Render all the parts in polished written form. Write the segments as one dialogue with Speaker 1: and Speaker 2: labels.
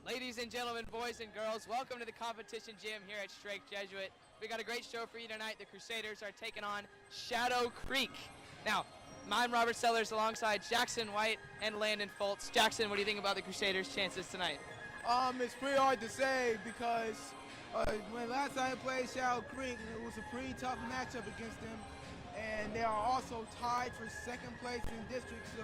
Speaker 1: Ladies and gentlemen, boys and girls, welcome to the competition gym here at Strake Jesuit. We got a great show for you tonight. The Crusaders are taking on Shadow Creek. Now, I'm Robert Sellers alongside Jackson White and Landon Foltz. Jackson, what do you think about the Crusaders' chances tonight?
Speaker 2: It's pretty hard to say because when last time I played Shadow Creek, it was a pretty tough matchup against them, and they are also tied for second place in district. So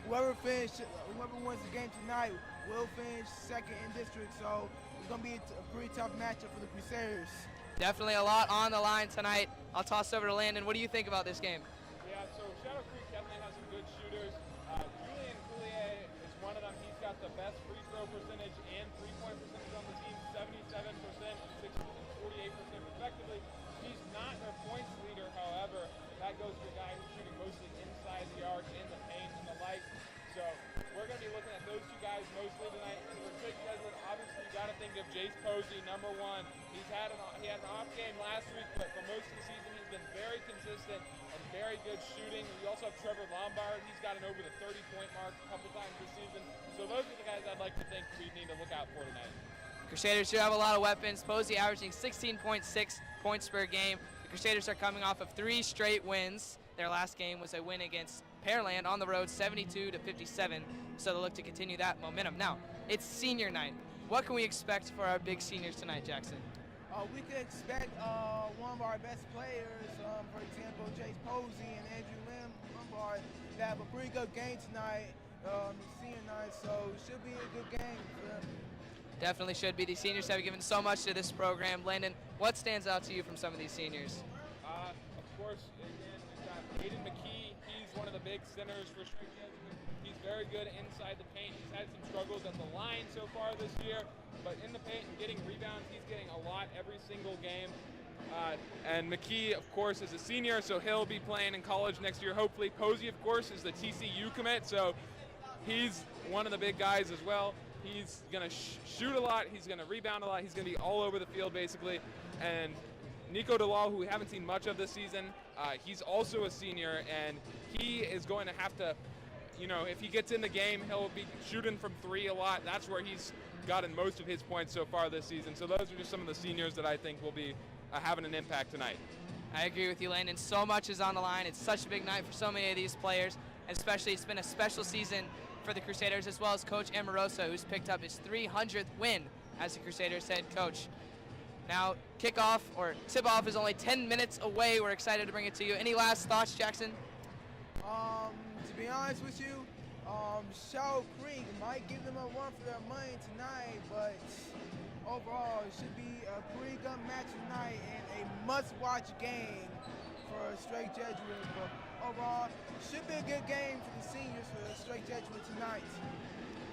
Speaker 2: whoever wins the game tonight will finish second in district. So it's gonna be a pretty tough matchup for the Crusaders.
Speaker 1: Definitely a lot on the line tonight. I'll toss over to Landon. What do you think about this game?
Speaker 3: Yeah, so Shadow Creek definitely has some good shooters. Julian Coulier is one of them. He's got the best free throw percentage and three-point percentage on the team, 77% and 48% respectively. He's not their points leader, however. That goes to a guy who's shooting mostly inside the arc, in the paint, and the like. So we're going to be looking at those two guys mostly tonight. And for Strake Jesuit, obviously you got to think of Jace Posey, number one. He had an off game last week, but for most of the season he's been very consistent and very good shooting. We also have Trevor Lombard. He's gotten over the 30-point mark a couple times this season. So those are the guys I'd like to think we need to look out for tonight.
Speaker 1: Crusaders do have a lot of weapons. Posey averaging 16.6 points per game. The Crusaders are coming off of 3 straight wins. Their last game was a win against Pearland on the road, 72-57. So they'll look to continue that momentum. Now, it's senior night. What can we expect for our big seniors tonight, Jackson?
Speaker 2: We could expect one of our best players, for example, Jace Posey and Andrew Lombard, to have a pretty good game tonight, senior night. So it should be a good game for them.
Speaker 1: Definitely should be. The seniors have given so much to this program. Landon, what stands out to you from some of these seniors?
Speaker 3: Of course, again, we've got Aiden McKee. He's one of the big centers for Strake Jesuit. He's very good inside the paint. He's had some struggles at the line so far this year, but in the paint and getting rebounds, he's getting a lot every single game. And McKee, of course, is a senior, so he'll be playing in college next year, hopefully. Posey, of course, is the TCU commit, so he's one of the big guys as well. He's going to shoot a lot. He's going to rebound a lot. He's going to be all over the field, basically. And Nico DeLaw, who we haven't seen much of this season, he's also a senior, and he is going to have to, if he gets in the game, he'll be shooting from 3 a lot. That's where he's gotten most of his points so far this season. So those are just some of the seniors that I think will be having an impact tonight.
Speaker 1: I agree with you, Landon. So much is on the line. It's such a big night for so many of these players, and especially it's been a special season for the Crusaders, as well as Coach Amoroso, who's picked up his 300th win as the Crusaders head coach. Now, kickoff or tip-off is only 10 minutes away. We're excited to bring it to you. Any last thoughts, Jackson?
Speaker 2: To be honest with you, Shadow Creek might give them a run for their money tonight, but overall it should be a pretty good match tonight and a must-watch game for Strake Jesuit. But overall, should be a good game for the seniors for the Strake Jesuit tonight.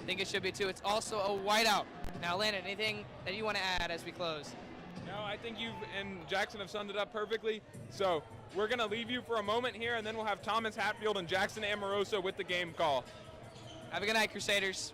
Speaker 1: I think it should be too. It's also a whiteout. Now, Landon, anything that you want to add as we close?
Speaker 3: No, I think you and Jackson have summed it up perfectly. So we're going to leave you for a moment here, and then we'll have Thomas Hatfield and Jackson Amoroso with the game call.
Speaker 1: Have a good night, Crusaders.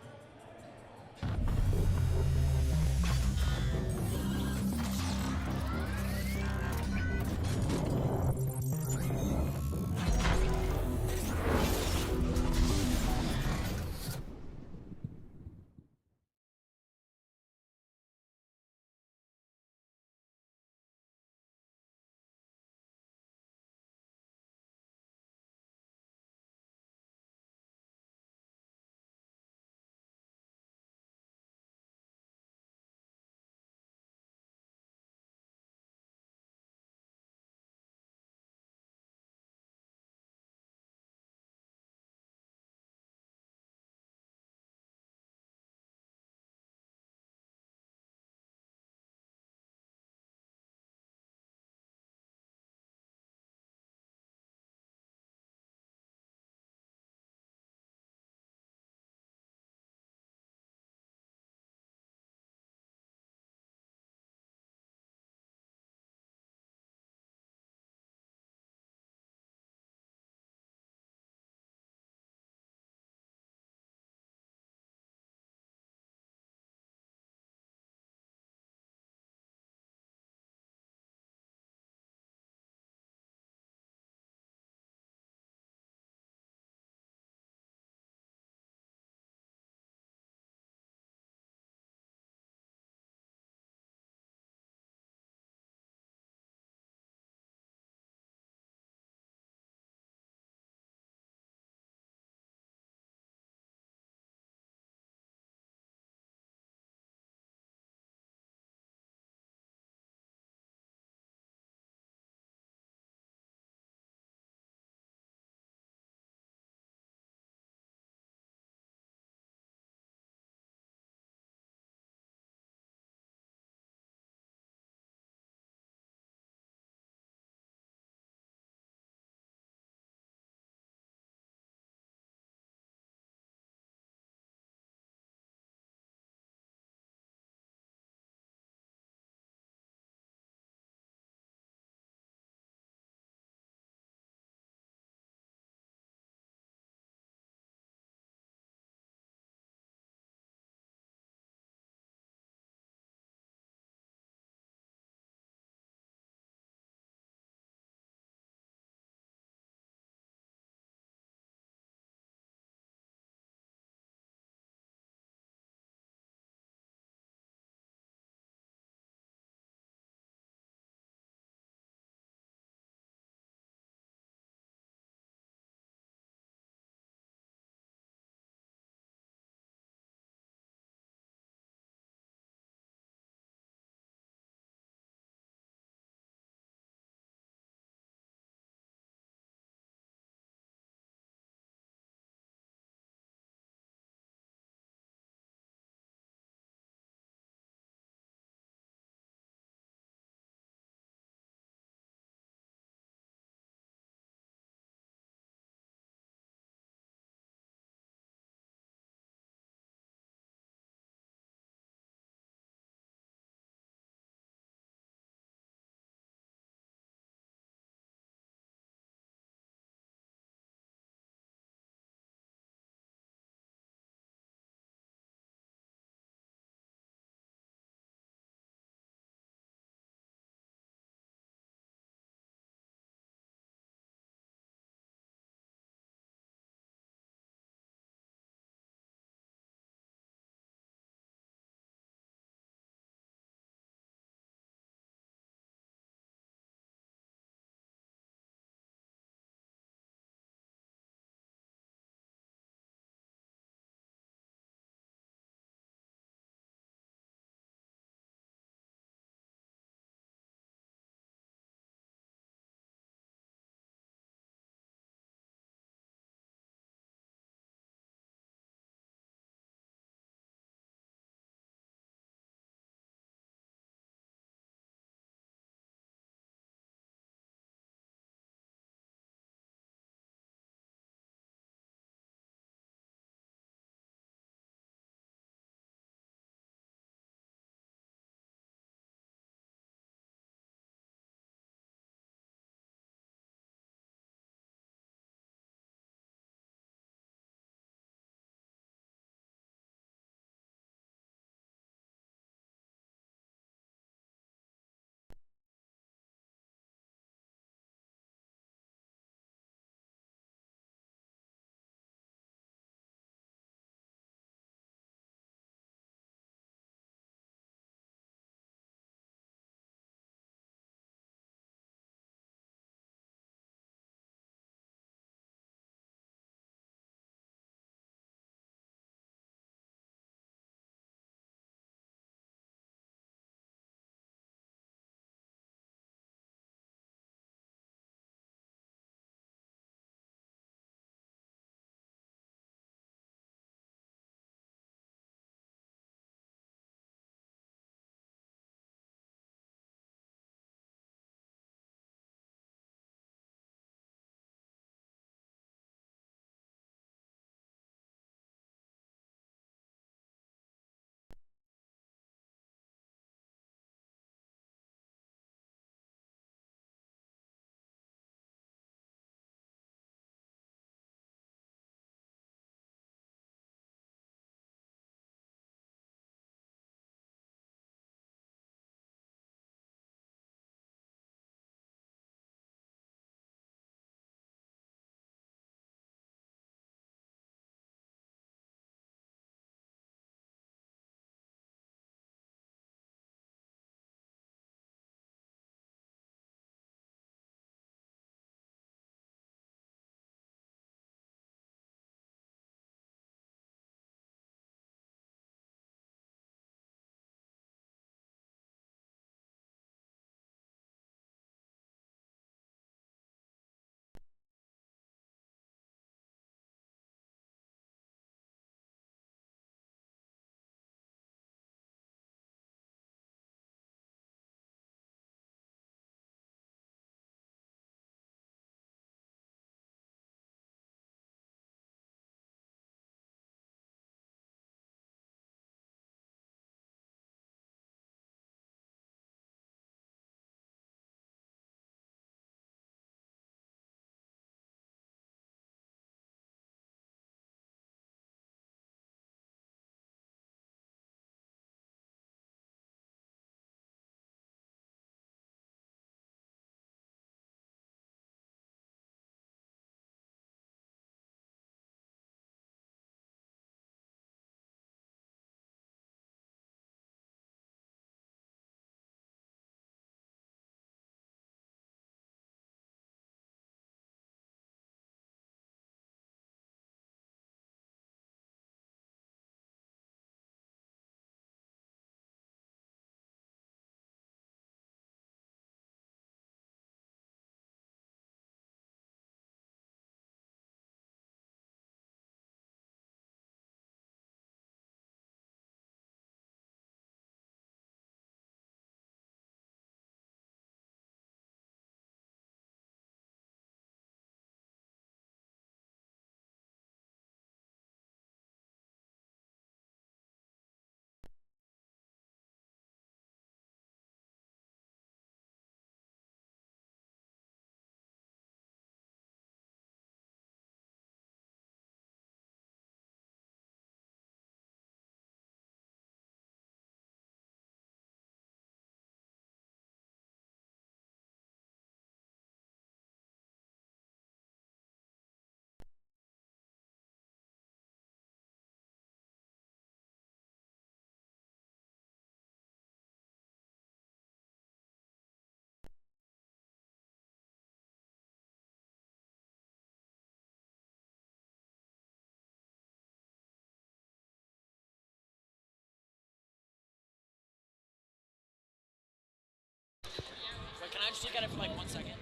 Speaker 4: Just look at it for like 1 second.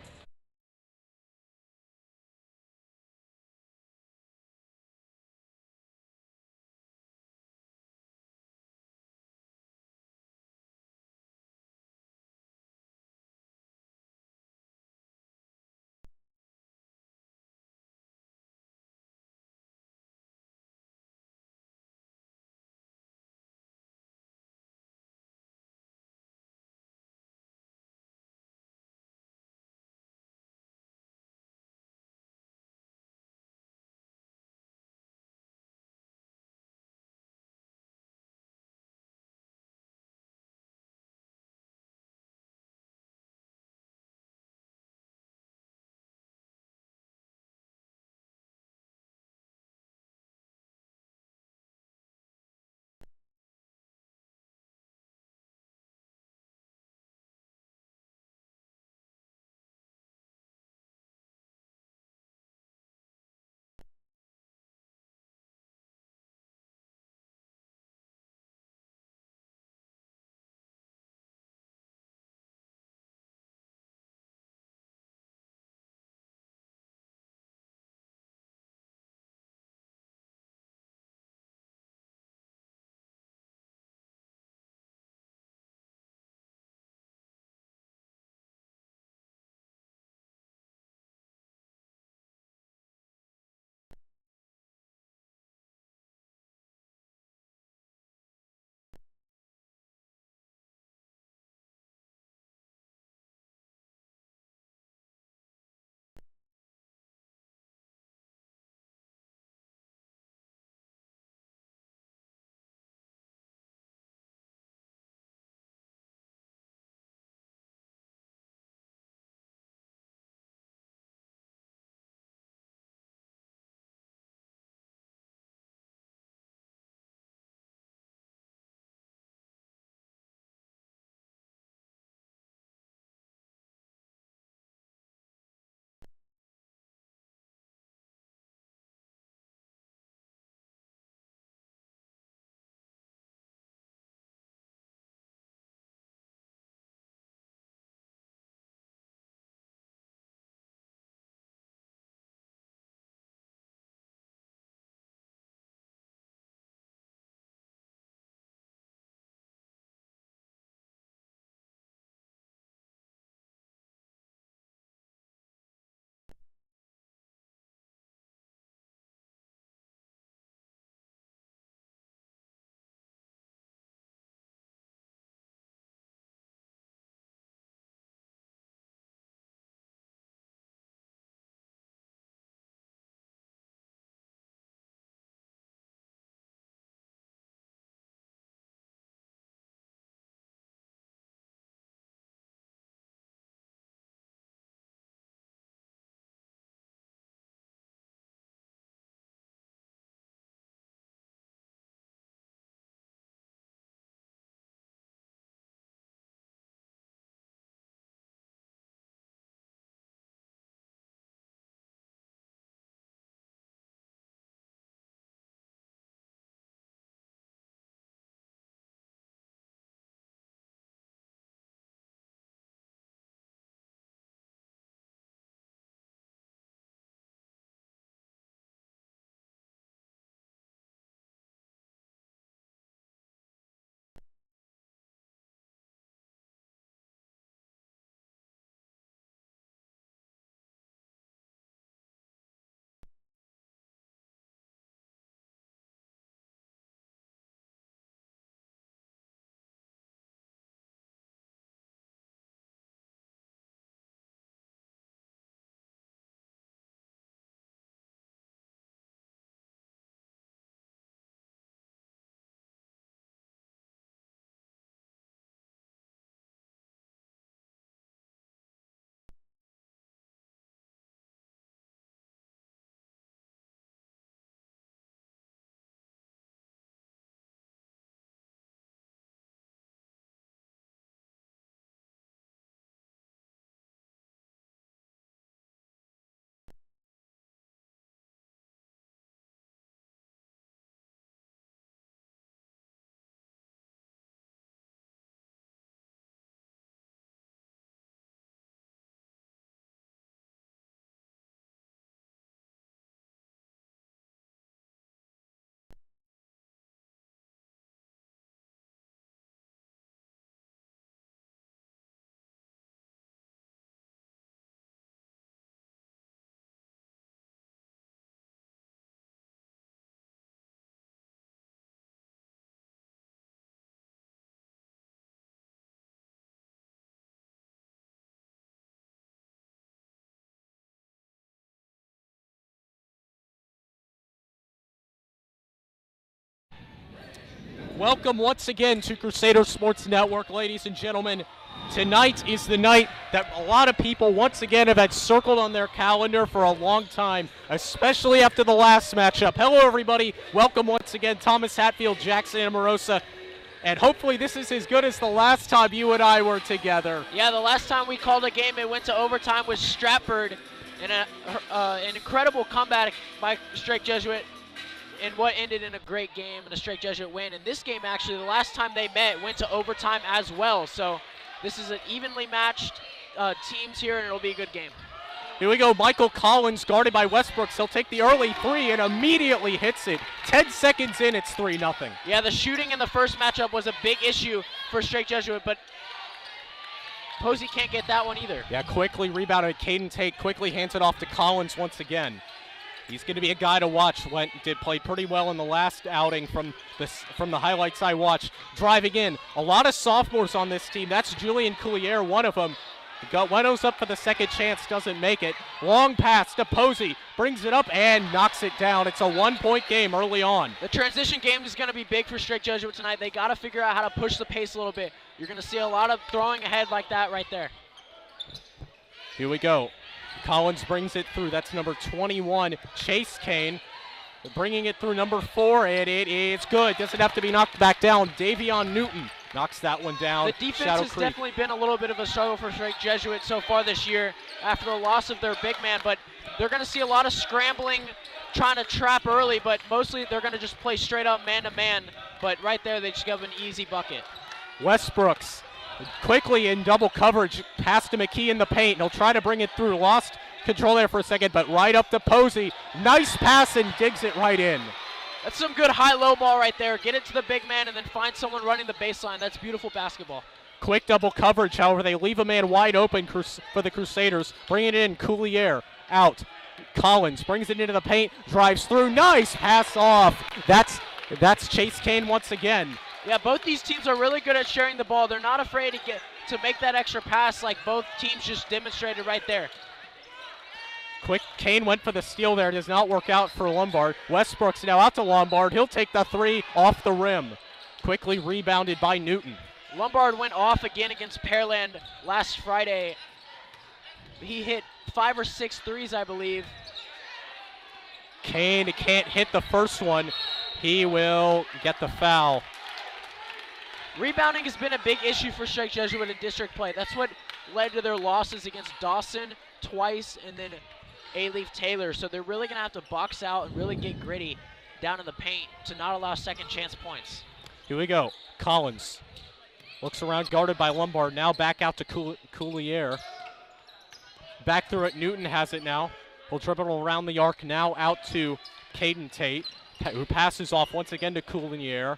Speaker 4: Welcome once again to Crusader Sports Network, ladies and gentlemen. Tonight is the night that a lot of people once again have had circled on their calendar for a long time, especially after the last matchup. Hello, everybody. Welcome once again, Thomas Hatfield, Jackson Amorosa. And hopefully this is as good as the last time you and I were together.
Speaker 5: Yeah, the last time we called a game, it went to overtime with Stratford and an incredible comeback by Strake Jesuit in what ended in a great game and a Strake Jesuit win. And this game, actually, the last time they met went to overtime as well. So this is an evenly matched teams here, and it'll be a good game.
Speaker 4: Here we go, Michael Collins guarded by Westbrooks. He'll take the early three and immediately hits it. 10 seconds in, it's 3-0.
Speaker 5: Yeah, the shooting in the first matchup was a big issue for Strake Jesuit, but Posey can't get that one either.
Speaker 4: Yeah, quickly rebounded. Caden Tate quickly hands it off to Collins once again. He's going to be a guy to watch. Did play pretty well in the last outing from the highlights I watched. Driving in, a lot of sophomores on this team. That's Julian Coulier, one of them. Letos up for the second chance, doesn't make it. Long pass to Posey, brings it up and knocks it down. It's a 1-point game early on.
Speaker 5: The transition game is going to be big for Strake Jesuit tonight. They got to figure out how to push the pace a little bit. You're going to see a lot of throwing ahead like that right there.
Speaker 4: Here we go. Collins brings it through. That's number 21, Chase Kane. Bringing it through number 4, and it is good. Doesn't have to be knocked back down. Davion Newton knocks that one down.
Speaker 5: The defense has definitely been a little bit of a struggle for Strake Jesuit so far this year after the loss of their big man, but they're going to see a lot of scrambling, trying to trap early, but mostly they're going to just play straight up man-to-man, but right there they just give an easy bucket.
Speaker 4: Westbrooks quickly in double coverage, pass to McKee in the paint. He'll try to bring it through. Lost control there for a second, but right up to Posey. Nice pass and digs it right in.
Speaker 5: That's some good high-low ball right there. Get it to the big man and then find someone running the baseline. That's beautiful basketball.
Speaker 4: Quick double coverage, however, they leave a man wide open for the Crusaders. Bringing it in, Coulier out. Collins brings it into the paint, drives through. Nice pass off. That's Chase Kane once again.
Speaker 5: Yeah, both these teams are really good at sharing the ball. They're not afraid to make that extra pass like both teams just demonstrated right there.
Speaker 4: Quick, Kane went for the steal there. Does not work out for Lombard. Westbrooks now out to Lombard. He'll take the three off the rim. Quickly rebounded by Newton.
Speaker 5: Lombard went off again against Pearland last Friday. He hit 5 or 6 threes, I believe.
Speaker 4: Kane can't hit the first one. He will get the foul.
Speaker 5: Rebounding has been a big issue for Strake Jesuit in district play. That's what led to their losses against Dawson twice and then A-Leaf Taylor. So they're really going to have to box out and really get gritty down in the paint to not allow second chance points.
Speaker 4: Here we go. Collins looks around, guarded by Lombard. Now back out to Coulier. Back through it. Newton has it now. He'll dribble around the arc now out to Caden Tate, who passes off once again to Coulier.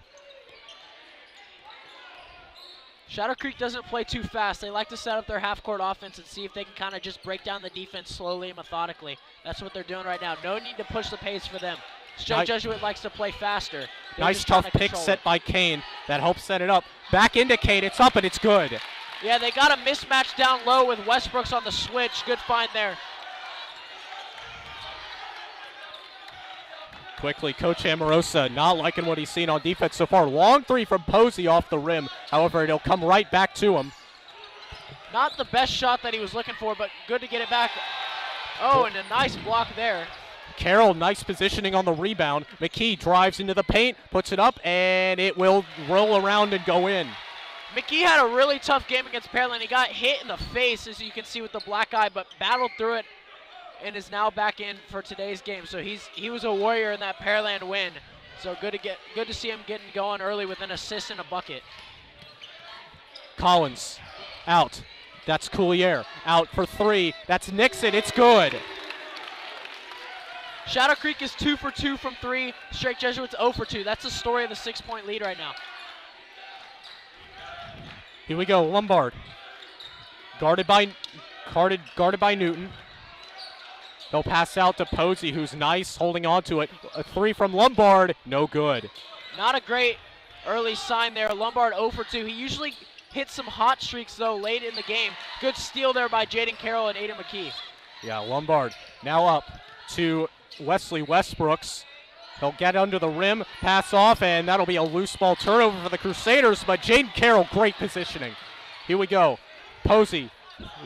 Speaker 5: Shadow Creek doesn't play too fast. They like to set up their half-court offense and see if they can kind of just break down the defense slowly and methodically. That's what they're doing right now. No need to push the pace for them. Strake Jesuit likes to play faster.
Speaker 4: Nice tough pick set by Kane. That helps set it up. Back into Kane. It's up and it's good.
Speaker 5: Yeah, they got a mismatch down low with Westbrooks on the switch. Good find there.
Speaker 4: Quickly, Coach Amorosa not liking what he's seen on defense so far. Long three from Posey off the rim. However, it'll come right back to him.
Speaker 5: Not the best shot that he was looking for, but good to get it back. Oh, and a nice block there.
Speaker 4: Carroll, nice positioning on the rebound. McKee drives into the paint, puts it up, and it will roll around and go in.
Speaker 5: McKee had a really tough game against Pearland. He got hit in the face, as you can see with the black eye, but battled through it and is now back in for today's game. So he was a warrior in that Pearland win. So good to see him getting going early with an assist and a bucket.
Speaker 4: Collins out. That's Coulier out for three. That's Nixon. It's good.
Speaker 5: Shadow Creek is 2 for 2 from 3. Strake Jesuit's 0 for 2. That's the story of the 6-point lead right now.
Speaker 4: Here we go. Lombard guarded by Newton. They'll pass out to Posey, who's nice, holding on to it. A three from Lombard, no good.
Speaker 5: Not a great early sign there. Lombard 0 for 2. He usually hits some hot streaks, though, late in the game. Good steal there by Jaden Carroll and Aiden McKee.
Speaker 4: Yeah, Lombard now up to Wesley Westbrooks. He'll get under the rim, pass off, and that'll be a loose ball turnover for the Crusaders, but Jaden Carroll, great positioning. Here we go. Posey,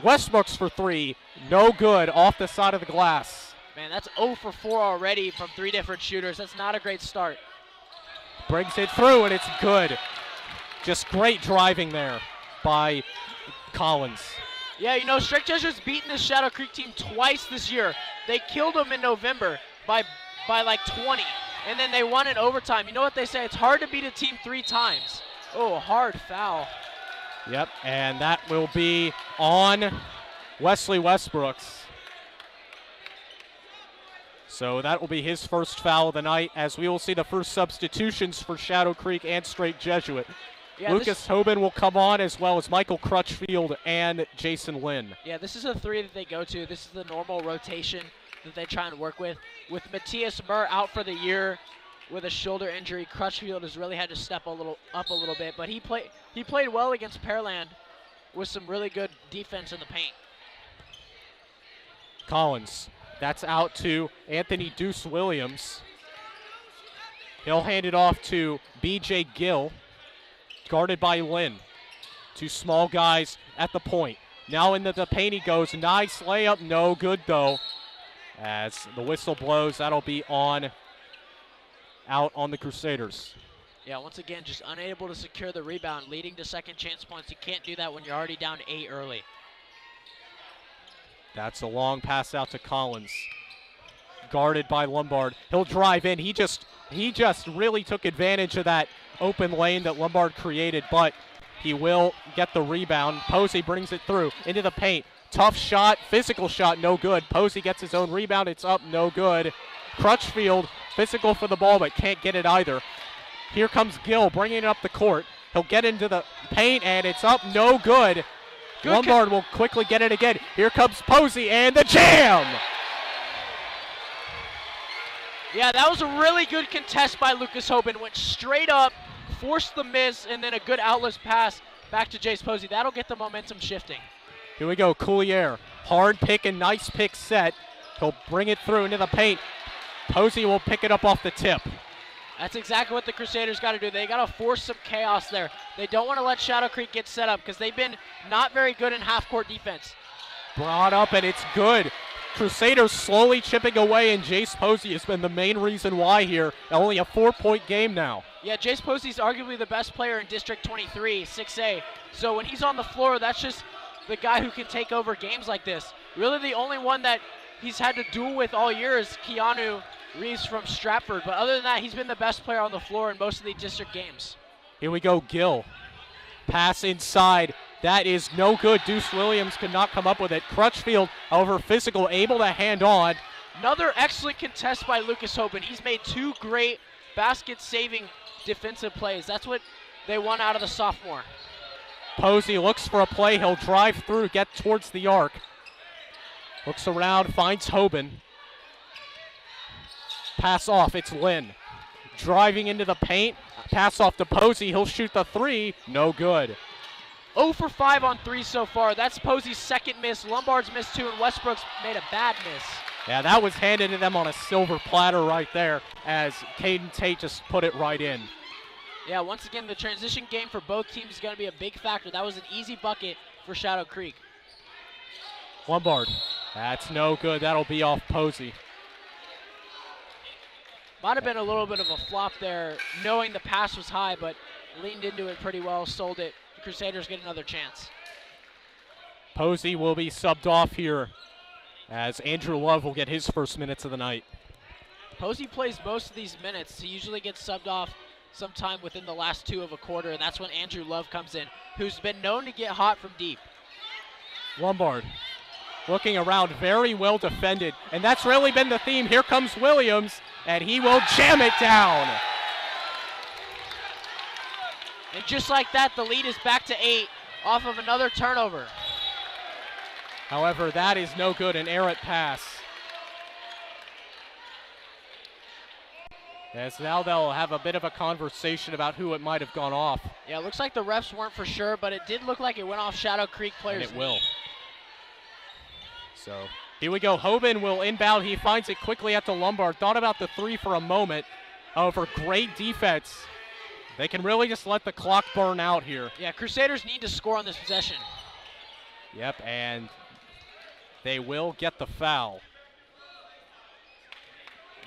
Speaker 4: Westbrooks for three, no good, off the side of the glass.
Speaker 5: Man, that's 0 for 4 already from 3 different shooters. That's not a great start.
Speaker 4: Brings it through, and it's good. Just great driving there by Collins.
Speaker 5: Yeah, you know, Strike Jesuits beaten this Shadow Creek team twice this year. They killed them in November by like 20, and then they won in overtime. You know what they say? It's hard to beat a team 3 times. Oh, hard foul.
Speaker 4: Yep, and that will be on Wesley Westbrooks. So that will be his first foul of the night, as we will see the first substitutions for Shadow Creek and Straight Jesuit.
Speaker 5: Yeah,
Speaker 4: Lucas Hoban will come on, as well as Michael Crutchfield and Jason Lynn.
Speaker 5: Yeah, this is a 3 that they go to. This is the normal rotation that they try and work with. With Matthias Murr out for the year with a shoulder injury, Crutchfield has really had to step up a little bit, but he played well against Pearland with some really good defense in the paint.
Speaker 4: Collins, that's out to Anthony Deuce Williams. He'll hand it off to B.J. Gill, guarded by Lynn. 2 small guys at the point. Now into the paint he goes. Nice layup, no good though. As the whistle blows, that'll be out on the Crusaders.
Speaker 5: Yeah, once again, just unable to secure the rebound, leading to second chance points. You can't do that when you're already down 8 early.
Speaker 4: That's a long pass out to Collins. Guarded by Lombard. He'll drive in. He just really took advantage of that open lane that Lombard created, but he will get the rebound. Posey brings it through into the paint. Tough shot, physical shot, no good. Posey gets his own rebound, it's up, no good. Crutchfield, physical for the ball, but can't get it either. Here comes Gill, bringing it up the court. He'll get into the paint, and it's up, no good. Lombard will quickly get it again. Here comes Posey, and the jam!
Speaker 5: Yeah, that was a really good contest by Lucas Hoban. Went straight up, forced the miss, and then a good outlet pass back to Jace Posey. That'll get the momentum shifting.
Speaker 4: Here we go, Coulier. Hard pick and nice pick set. He'll bring it through into the paint. Posey will pick it up off the tip.
Speaker 5: That's exactly what the Crusaders got to do. They got to force some chaos there. They don't want to let Shadow Creek get set up because they've been not very good in half-court defense.
Speaker 4: Brought up, and it's good. Crusaders slowly chipping away, and Jace Posey has been the main reason why here. Only a 4-point game now.
Speaker 5: Yeah, Jace Posey's arguably the best player in District 23, 6A. So when he's on the floor, that's just the guy who can take over games like this. Really the only one that he's had to duel with all year is Keanu Reeves from Stratford. But other than that, he's been the best player on the floor in most of the district games.
Speaker 4: Here we go, Gill. Pass inside. That is no good. Deuce Williams could not come up with it. Crutchfield, however, physical, able to hand on.
Speaker 5: Another excellent contest by Lucas Hoban. He's made 2 great basket-saving defensive plays. That's what they want out of the sophomore.
Speaker 4: Posey looks for a play. He'll drive through, get towards the arc. Looks around, finds Hoban. Pass off, it's Lynn. Driving into the paint, pass off to Posey. He'll shoot the 3, no good.
Speaker 5: 0 for 5 on 3 so far. That's Posey's second miss. Lombard's missed 2, and Westbrooks made a bad miss.
Speaker 4: Yeah, that was handed to them on a silver platter right there as Caden Tate just put it right in.
Speaker 5: Yeah, once again, the transition game for both teams is going to be a big factor. That was an easy bucket for Shadow Creek.
Speaker 4: Lombard, that's no good. That'll be off Posey.
Speaker 5: Might have been a little bit of a flop there, knowing the pass was high, but leaned into it pretty well, sold it. The Crusaders get another chance.
Speaker 4: Posey will be subbed off here as Andrew Love will get his first minutes of the night.
Speaker 5: Posey plays most of these minutes. He usually gets subbed off sometime within the last 2 of a quarter, and that's when Andrew Love comes in, who's been known to get hot from deep.
Speaker 4: Lombard looking around, very well defended, and that's really been the theme. Here comes Williams, and he will jam it down.
Speaker 5: And just like that, the lead is back to 8 off of another turnover.
Speaker 4: However, that is no good, an errant pass. As now they'll have a bit of a conversation about who it might have gone off.
Speaker 5: Yeah, it looks like the refs weren't for sure, but it did look like it went off Shadow Creek players.
Speaker 4: And it will. So here we go. Hoban will inbound. He finds it quickly at the Lombard. Thought about the 3 for a moment. over great defense. They can really just let the clock burn out here.
Speaker 5: Yeah, Crusaders need to score on this possession.
Speaker 4: Yep, and they will get the foul.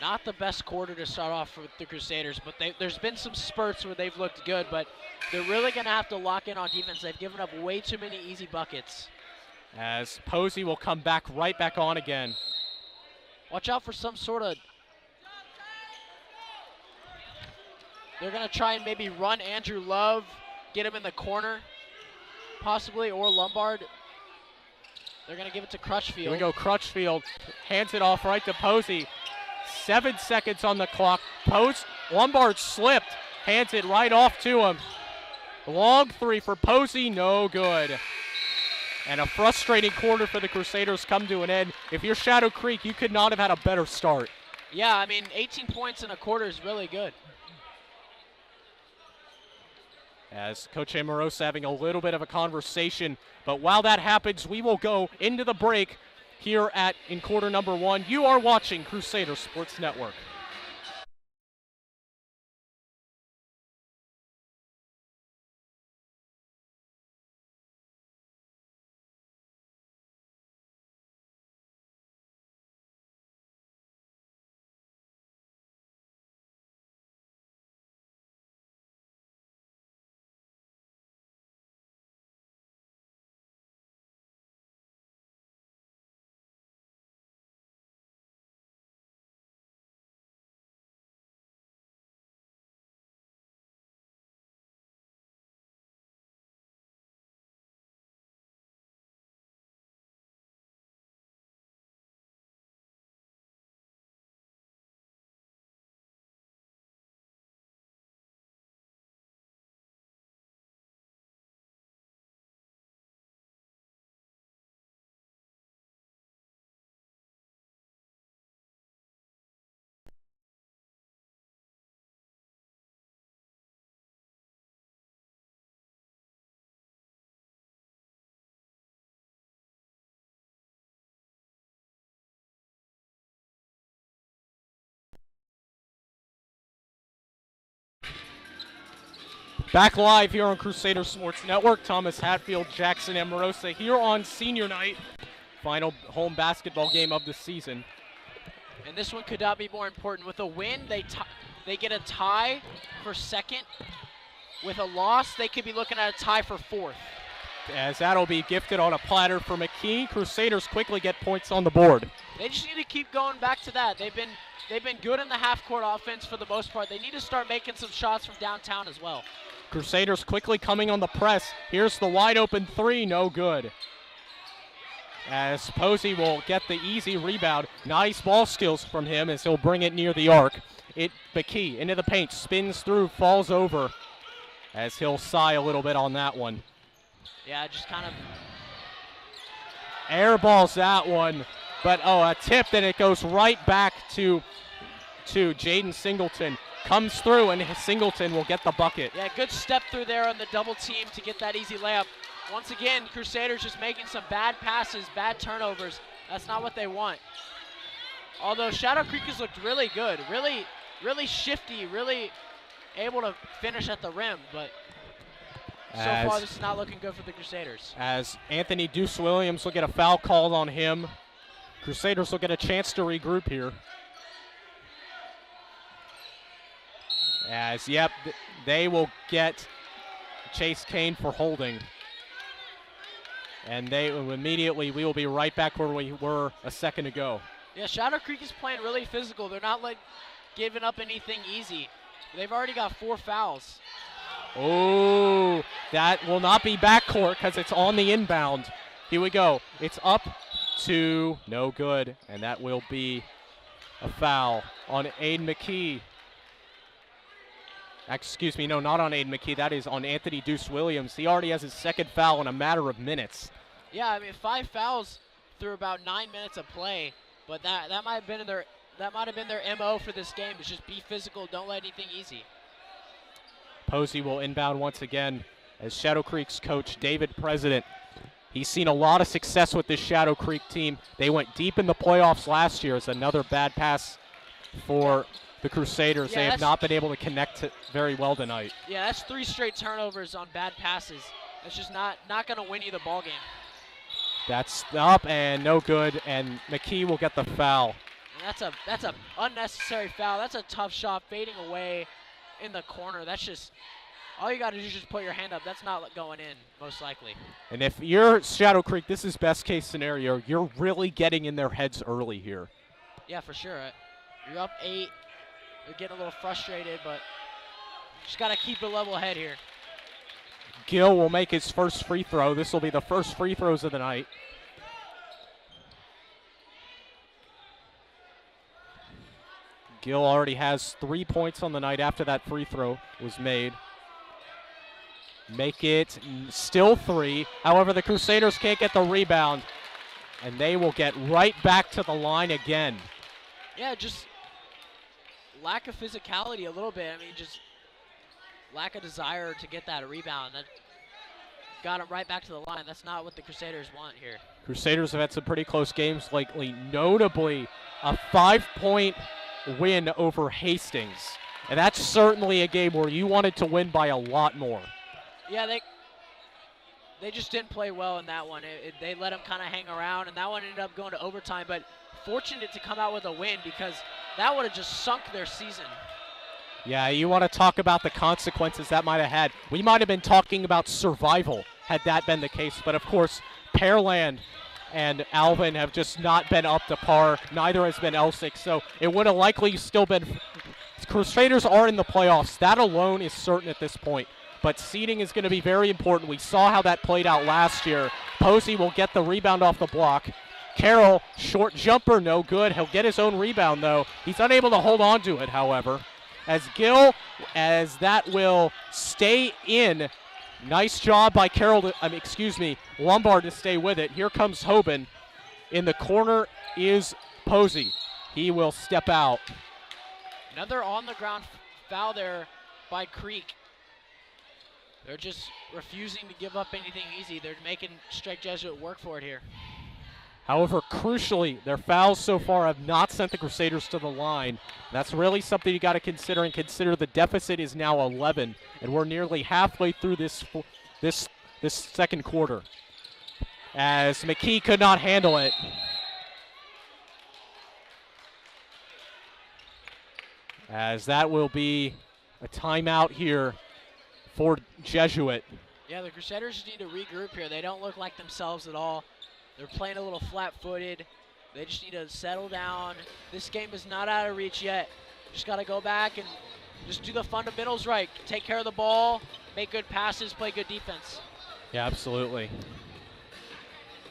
Speaker 5: Not the best quarter to start off with the Crusaders, but there's been some spurts where they've looked good, but they're really going to have to lock in on defense. They've given up way too many easy buckets.
Speaker 4: As Posey will come back right back on again.
Speaker 5: Watch out for some sort of... They're going to try and maybe run Andrew Love, get him in the corner, possibly, or Lombard. They're going to give it to Crutchfield.
Speaker 4: Here we go, Crutchfield hands it off right to Posey. 7 seconds on the clock. Lombard slipped, hands it right off to him. Long three for Posey, no good. And a frustrating quarter for the Crusaders come to an end. If you're Shadow Creek, you could not have had a better start.
Speaker 5: Yeah, I mean, 18 points in a quarter is really good.
Speaker 4: As Coach Amorosa having a little bit of a conversation. But while that happens, we will go into the break here in quarter number 1. You are watching Crusader Sports Network. Back live here on Crusader Sports Network. Thomas Hatfield, Jackson Amorosa here on senior night. Final home basketball game of the season.
Speaker 5: And this one could not be more important. With a win, they get a tie for second. With a loss, they could be looking at a tie for fourth.
Speaker 4: As that'll be gifted on a platter for McKee. Crusaders quickly get points on the board.
Speaker 5: They just need to keep going back to that. They've been good in the half-court offense for the most part. They need to start making some shots from downtown as well.
Speaker 4: Crusaders quickly coming on the press. Here's the wide open three, no good. As Posey will get the easy rebound. Nice ball skills from him as he'll bring it near the arc. McKee into the paint, spins through, falls over. As he'll sigh a little bit on that one.
Speaker 5: Yeah, just kind of
Speaker 4: airballs that one. But a tip, and it goes right back to Jaden Singleton. Comes through, and Singleton will get the bucket.
Speaker 5: Yeah, good step through there on the double team to get that easy layup. Once again, Crusaders just making some bad passes, bad turnovers. That's not what they want. Although Shadow Creek has looked really good, really shifty, really able to finish at the rim, but so far this is not looking good for the Crusaders. As
Speaker 4: Anthony Deuce Williams will get a foul called on him. Crusaders will get a chance to regroup here. They will get Chase Kane for holding. And we will be right back where we were a second ago.
Speaker 5: Yeah, Shadow Creek is playing really physical. They're not giving up anything easy. They've already got 4 fouls.
Speaker 4: Oh, that will not be backcourt because it's on the inbound. Here we go. It's up to no good, and that will be a foul on Aiden McKee. Excuse me, no, not on Aiden McKee. That is on Anthony Deuce Williams. He already has his second foul in a matter of minutes.
Speaker 5: Yeah, I mean 5 fouls through about 9 minutes of play, but that might have been their MO for this game. Is just be physical, don't let anything easy.
Speaker 4: Posey will inbound once again as Shadow Creek's coach David President. He's seen a lot of success with this Shadow Creek team. They went deep in the playoffs last year as another bad pass for the Crusaders.
Speaker 5: Yeah,
Speaker 4: They have not been able to connect very well tonight.
Speaker 5: Yeah, that's 3 straight turnovers on bad passes. That's just not going to win you the ball game.
Speaker 4: That's up and no good, and McKee will get the foul.
Speaker 5: And that's a unnecessary foul. That's a tough shot fading away in the corner. That's just, all you got to do is just put your hand up. That's not going in, most likely.
Speaker 4: And if you're Shadow Creek, this is best case scenario. You're really getting in their heads early here.
Speaker 5: Yeah, for sure. You're up 8. You're getting a little frustrated, but just got to keep a level head here.
Speaker 4: Gill will make his first free throw. This will be the first free throws of the night. Gill already has 3 points on the night after that free throw was made. Make it still 3. However, the Crusaders can't get the rebound, and they will get right back to the line again.
Speaker 5: Yeah, just lack of physicality a little bit. I mean, just lack of desire to get that rebound. That got them right back to the line. That's not what the Crusaders want here. Crusaders
Speaker 4: have had some pretty close games lately, notably a 5-point win over Hastings. And that's certainly a game where you wanted to win by a lot more.
Speaker 5: Yeah, they just didn't play well in that one. They let them kind of hang around, and that one ended up going to overtime. But fortunate to come out with a win, because that would have just sunk their season.
Speaker 4: Yeah, you want to talk about the consequences that might have had. We might have been talking about survival had that been the case. But, of course, Pearland and Alvin have just not been up to par. Neither has been Elsik. So it would have likely still been – Crusaders are in the playoffs. That alone is certain at this point. But seeding is going to be very important. We saw how that played out last year. Posey will get the rebound off the block. Carroll, short jumper, no good. He'll get his own rebound, though. He's unable to hold on to it, however. As Gill, as that will stay in. Nice job by Carroll, Lombard to stay with it. Here comes Hoban. In the corner is Posey. He will step out.
Speaker 5: Another on-the-ground foul there by Creek. They're just refusing to give up anything easy. They're making Strike Jesuit work for it here.
Speaker 4: However, crucially, their fouls so far have not sent the Crusaders to the line. That's really something you got to consider, and consider the deficit is now 11, and we're nearly halfway through this second quarter. As McKee could not handle it. As that will be a timeout here for Jesuit.
Speaker 5: Yeah, the Crusaders just need to regroup here. They don't look like themselves at all. They're playing a little flat-footed. They just need to settle down. This game is not out of reach yet. Just got to go back and just do the fundamentals right. Take care of the ball, make good passes, play good defense.
Speaker 4: Yeah, absolutely.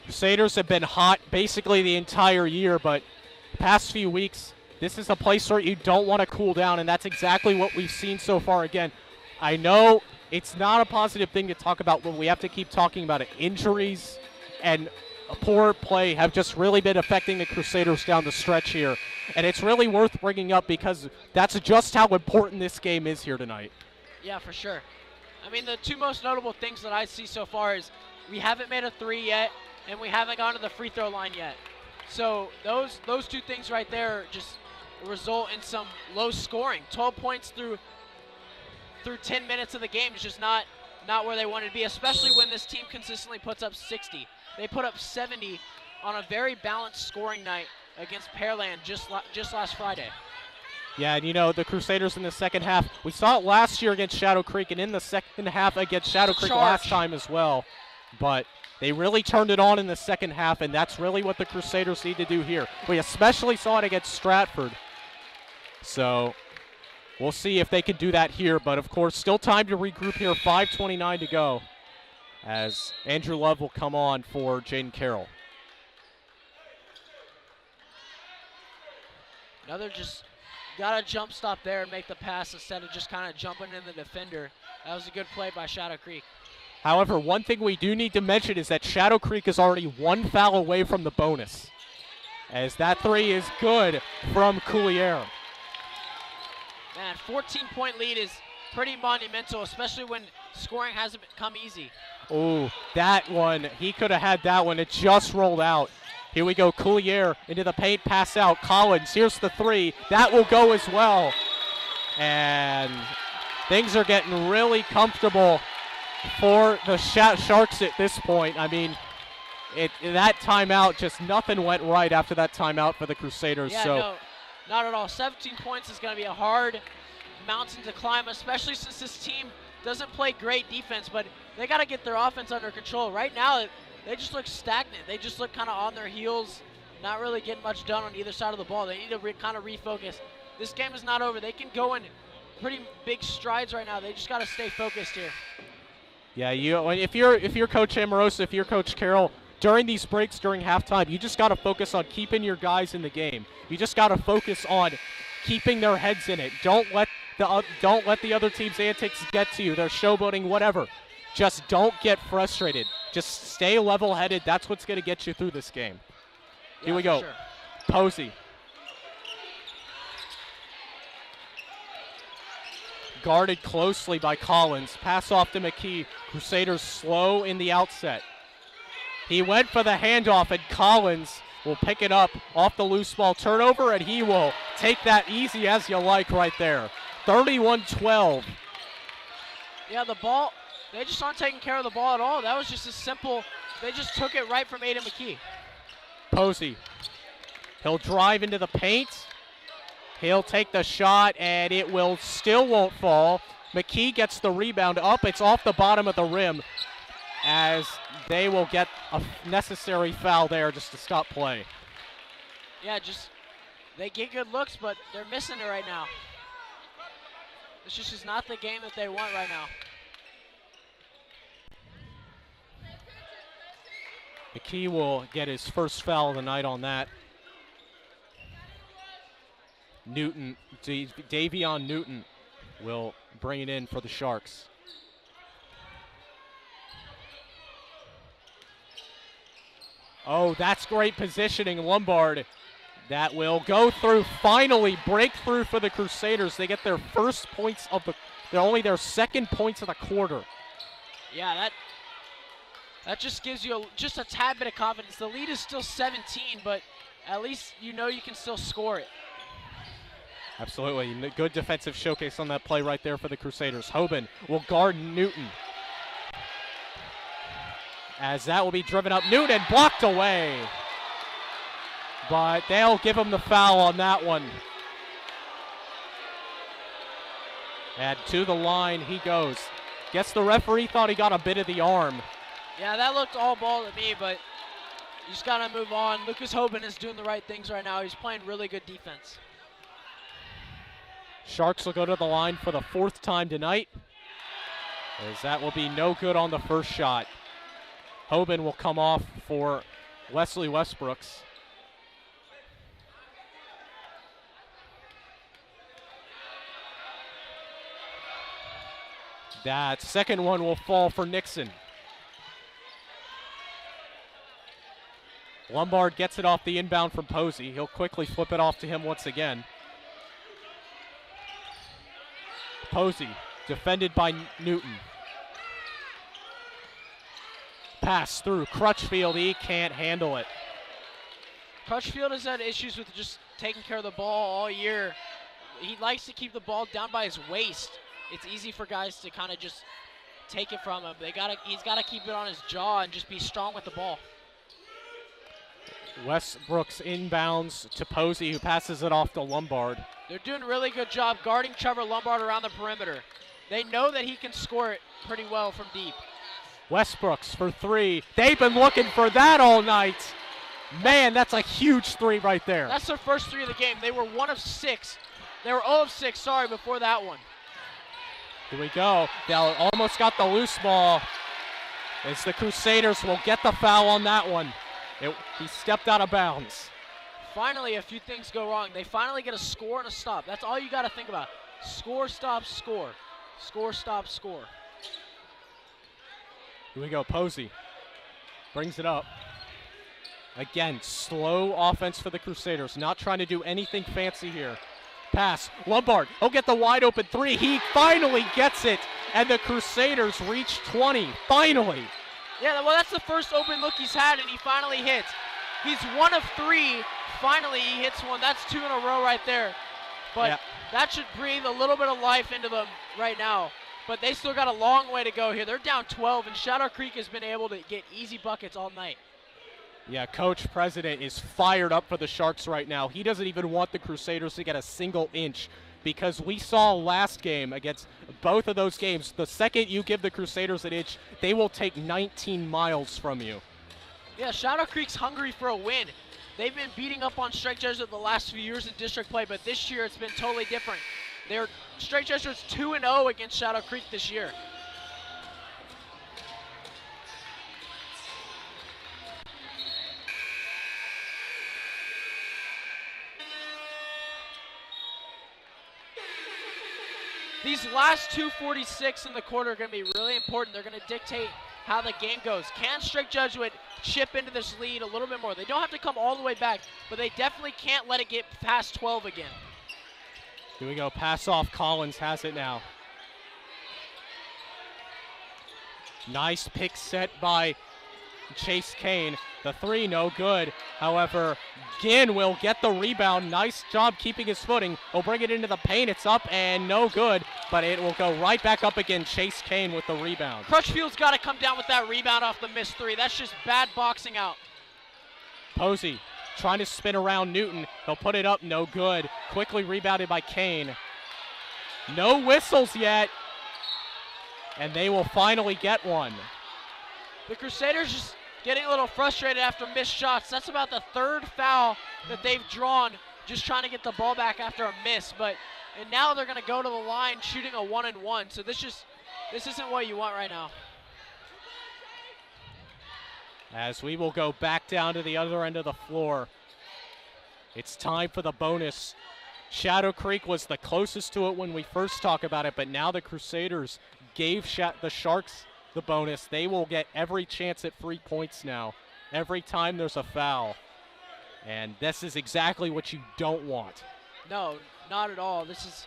Speaker 4: Crusaders have been hot basically the entire year, but the past few weeks, this is a place where you don't want to cool down, and that's exactly what we've seen so far. Again, I know it's not a positive thing to talk about, but we have to keep talking about it. Injuries and poor play have just really been affecting the Crusaders down the stretch here. And it's really worth bringing up because that's just how important this game is here tonight.
Speaker 5: Yeah, for sure. I mean, the two most notable things that I see so far is we haven't made a 3 yet, and we haven't gone to the free throw line yet. So those two things right there just result in some low scoring. 12 points through 10 minutes of the game is just not where they wanted to be, especially when this team consistently puts up 60. They put up 70 on a very balanced scoring night against Pearland just last Friday.
Speaker 4: Yeah, and you know, the Crusaders in the second half, we saw it last year against Shadow Creek, and in the second half against Shadow Creek last time as well. But they really turned it on in the second half, and that's really what the Crusaders need to do here. We especially saw it against Stratford. So we'll see if they can do that here, but of course, still time to regroup here, 5:29 to go, as Andrew Love will come on for Jaden Carroll.
Speaker 5: Another just got a jump stop there and make the pass instead of just kind of jumping in the defender. That was a good play by Shadow Creek.
Speaker 4: However, one thing we do need to mention is that Shadow Creek is already one foul away from the bonus, as that three is good from Coulier.
Speaker 5: Man, 14-point lead is pretty monumental, especially when scoring hasn't come easy.
Speaker 4: Oh, that one, he could have had that one. It just rolled out. Here we go, Coulier into the paint, pass out. Collins, here's the three. That will go as well. And things are getting really comfortable for the Sharks at this point. I mean, that timeout, just nothing went right after that timeout for the Crusaders.
Speaker 5: Yeah,
Speaker 4: so
Speaker 5: no, not at all. 17 points is going to be a hard mountain to climb, especially since this team doesn't play great defense, but they got to get their offense under control. Right now, they just look stagnant. They just look kind of on their heels, not really getting much done on either side of the ball. They need to kind of refocus. This game is not over. They can go in pretty big strides right now. They just got to stay focused here.
Speaker 4: Yeah, if you're Coach Amoroso, if you're Coach Carroll, during these breaks, during halftime, you just got to focus on keeping your guys in the game. You just got to focus on keeping their heads in it. Don't let the other team's antics get to you. They're showboating, whatever. Just don't get frustrated. Just stay level-headed. That's what's going to get you through this game. Here we go.
Speaker 5: Sure.
Speaker 4: Posey. Guarded closely by Collins. Pass off to McKee. Crusaders slow in the outset. He went for the handoff, and Collins will pick it up off the loose ball turnover, and he will take that easy as you like right there. 31-12.
Speaker 5: Yeah, the ball, they just aren't taking care of the ball at all. That was just as simple. They just took it right from Aiden McKee.
Speaker 4: Posey. He'll drive into the paint. He'll take the shot, and it still won't fall. McKee gets the rebound up. It's off the bottom of the rim, as they will get a necessary foul there just to stop play.
Speaker 5: Yeah, they get good looks, but they're missing it right now. This just is not the game that they want right now.
Speaker 4: McKee will get his first foul of the night on that. Newton, Davion Newton will bring it in for the Sharks. Oh, that's great positioning, Lombard. That will go through, finally breakthrough for the Crusaders. They get their first points they're only their second points of the quarter.
Speaker 5: Yeah, that just gives you just a tad bit of confidence. The lead is still 17, but at least you know you can still score it.
Speaker 4: Absolutely, good defensive showcase on that play right there for the Crusaders. Hoban will guard Newton. As that will be driven up, Newton blocked away. But they'll give him the foul on that one. And to the line he goes. Guess the referee thought he got a bit of the arm.
Speaker 5: Yeah, that looked all ball to me, but you just got to move on. Lucas Hoban is doing the right things right now. He's playing really good defense.
Speaker 4: Sharks will go to the line for the fourth time tonight, as that will be no good on the first shot. Hoban will come off for Wesley Westbrooks. That second one will fall for Nixon. Lombard gets it off the inbound from Posey. He'll quickly flip it off to him once again. Posey, defended by Newton. Pass through Crutchfield, he can't handle it.
Speaker 5: Crutchfield has had issues with just taking care of the ball all year. He likes to keep the ball down by his waist. It's easy for guys to kind of just take it from him. He's got to keep it on his jaw and just be strong with the ball.
Speaker 4: Westbrooks inbounds to Posey, who passes it off to Lombard.
Speaker 5: They're doing a really good job guarding Trevor Lombard around the perimeter. They know that he can score it pretty well from deep.
Speaker 4: Westbrooks for three. They've been looking for that all night. Man, that's a huge three right there.
Speaker 5: That's their first three of the game. They were 1 of 6. They were 0 of 6, sorry, before that one.
Speaker 4: Here we go. They almost got the loose ball, as the Crusaders will get the foul on that one. He stepped out of bounds.
Speaker 5: Finally, a few things go wrong. They finally get a score and a stop. That's all you got to think about. Score, stop, score. Score, stop, score.
Speaker 4: Here we go, Posey brings it up. Again, slow offense for the Crusaders, not trying to do anything fancy here. Pass, Lombard, he'll get the wide open three. He finally gets it, and the Crusaders reach 20, finally.
Speaker 5: Yeah, well, that's the first open look he's had, and he finally hits. He's 1 of 3. Finally, he hits one. That's 2 in a row right there. But that should breathe a little bit of life into them right now. But they still got a long way to go here. They're down 12, and Shadow Creek has been able to get easy buckets all night.
Speaker 4: Yeah, Coach President is fired up for the Sharks right now. He doesn't even want the Crusaders to get a single inch, because we saw last game against both of those games, the second you give the Crusaders an inch, they will take 19 miles from you.
Speaker 5: Yeah, Shadow Creek's hungry for a win. They've been beating up on Strike Jesuit the last few years in district play, but this year it's been totally different. Strike Jesuit's 2-0 against Shadow Creek this year. These last 2:46 in the quarter are going to be really important. They're going to dictate how the game goes. Can Strike Jesuit chip into this lead a little bit more? They don't have to come all the way back, but they definitely can't let it get past 12 again.
Speaker 4: Here we go, pass off, Collins has it now. Nice pick set by Chase Kane. The 3, no good. However, Ginn will get the rebound. Nice job keeping his footing. He'll bring it into the paint. It's up and no good, but it will go right back up again. Chase Kane with the rebound.
Speaker 5: Crutchfield's got to come down with that rebound off the missed 3. That's just bad boxing out.
Speaker 4: Posey trying to spin around Newton. He'll put it up, no good. Quickly rebounded by Kane. No whistles yet, and they will finally get one.
Speaker 5: The Crusaders just getting a little frustrated after missed shots. That's about the 3rd foul that they've drawn, just trying to get the ball back after a miss. And now they're going to go to the line shooting a 1-and-1. So this isn't what you want right now.
Speaker 4: As we will go back down to the other end of the floor. It's time for the bonus. Shadow Creek was the closest to it when we first talked about it, but now the Crusaders gave the Sharks the bonus. They will get every chance at 3 points now, every time there's a foul. And this is exactly what you don't want.
Speaker 5: No, not at all. This is,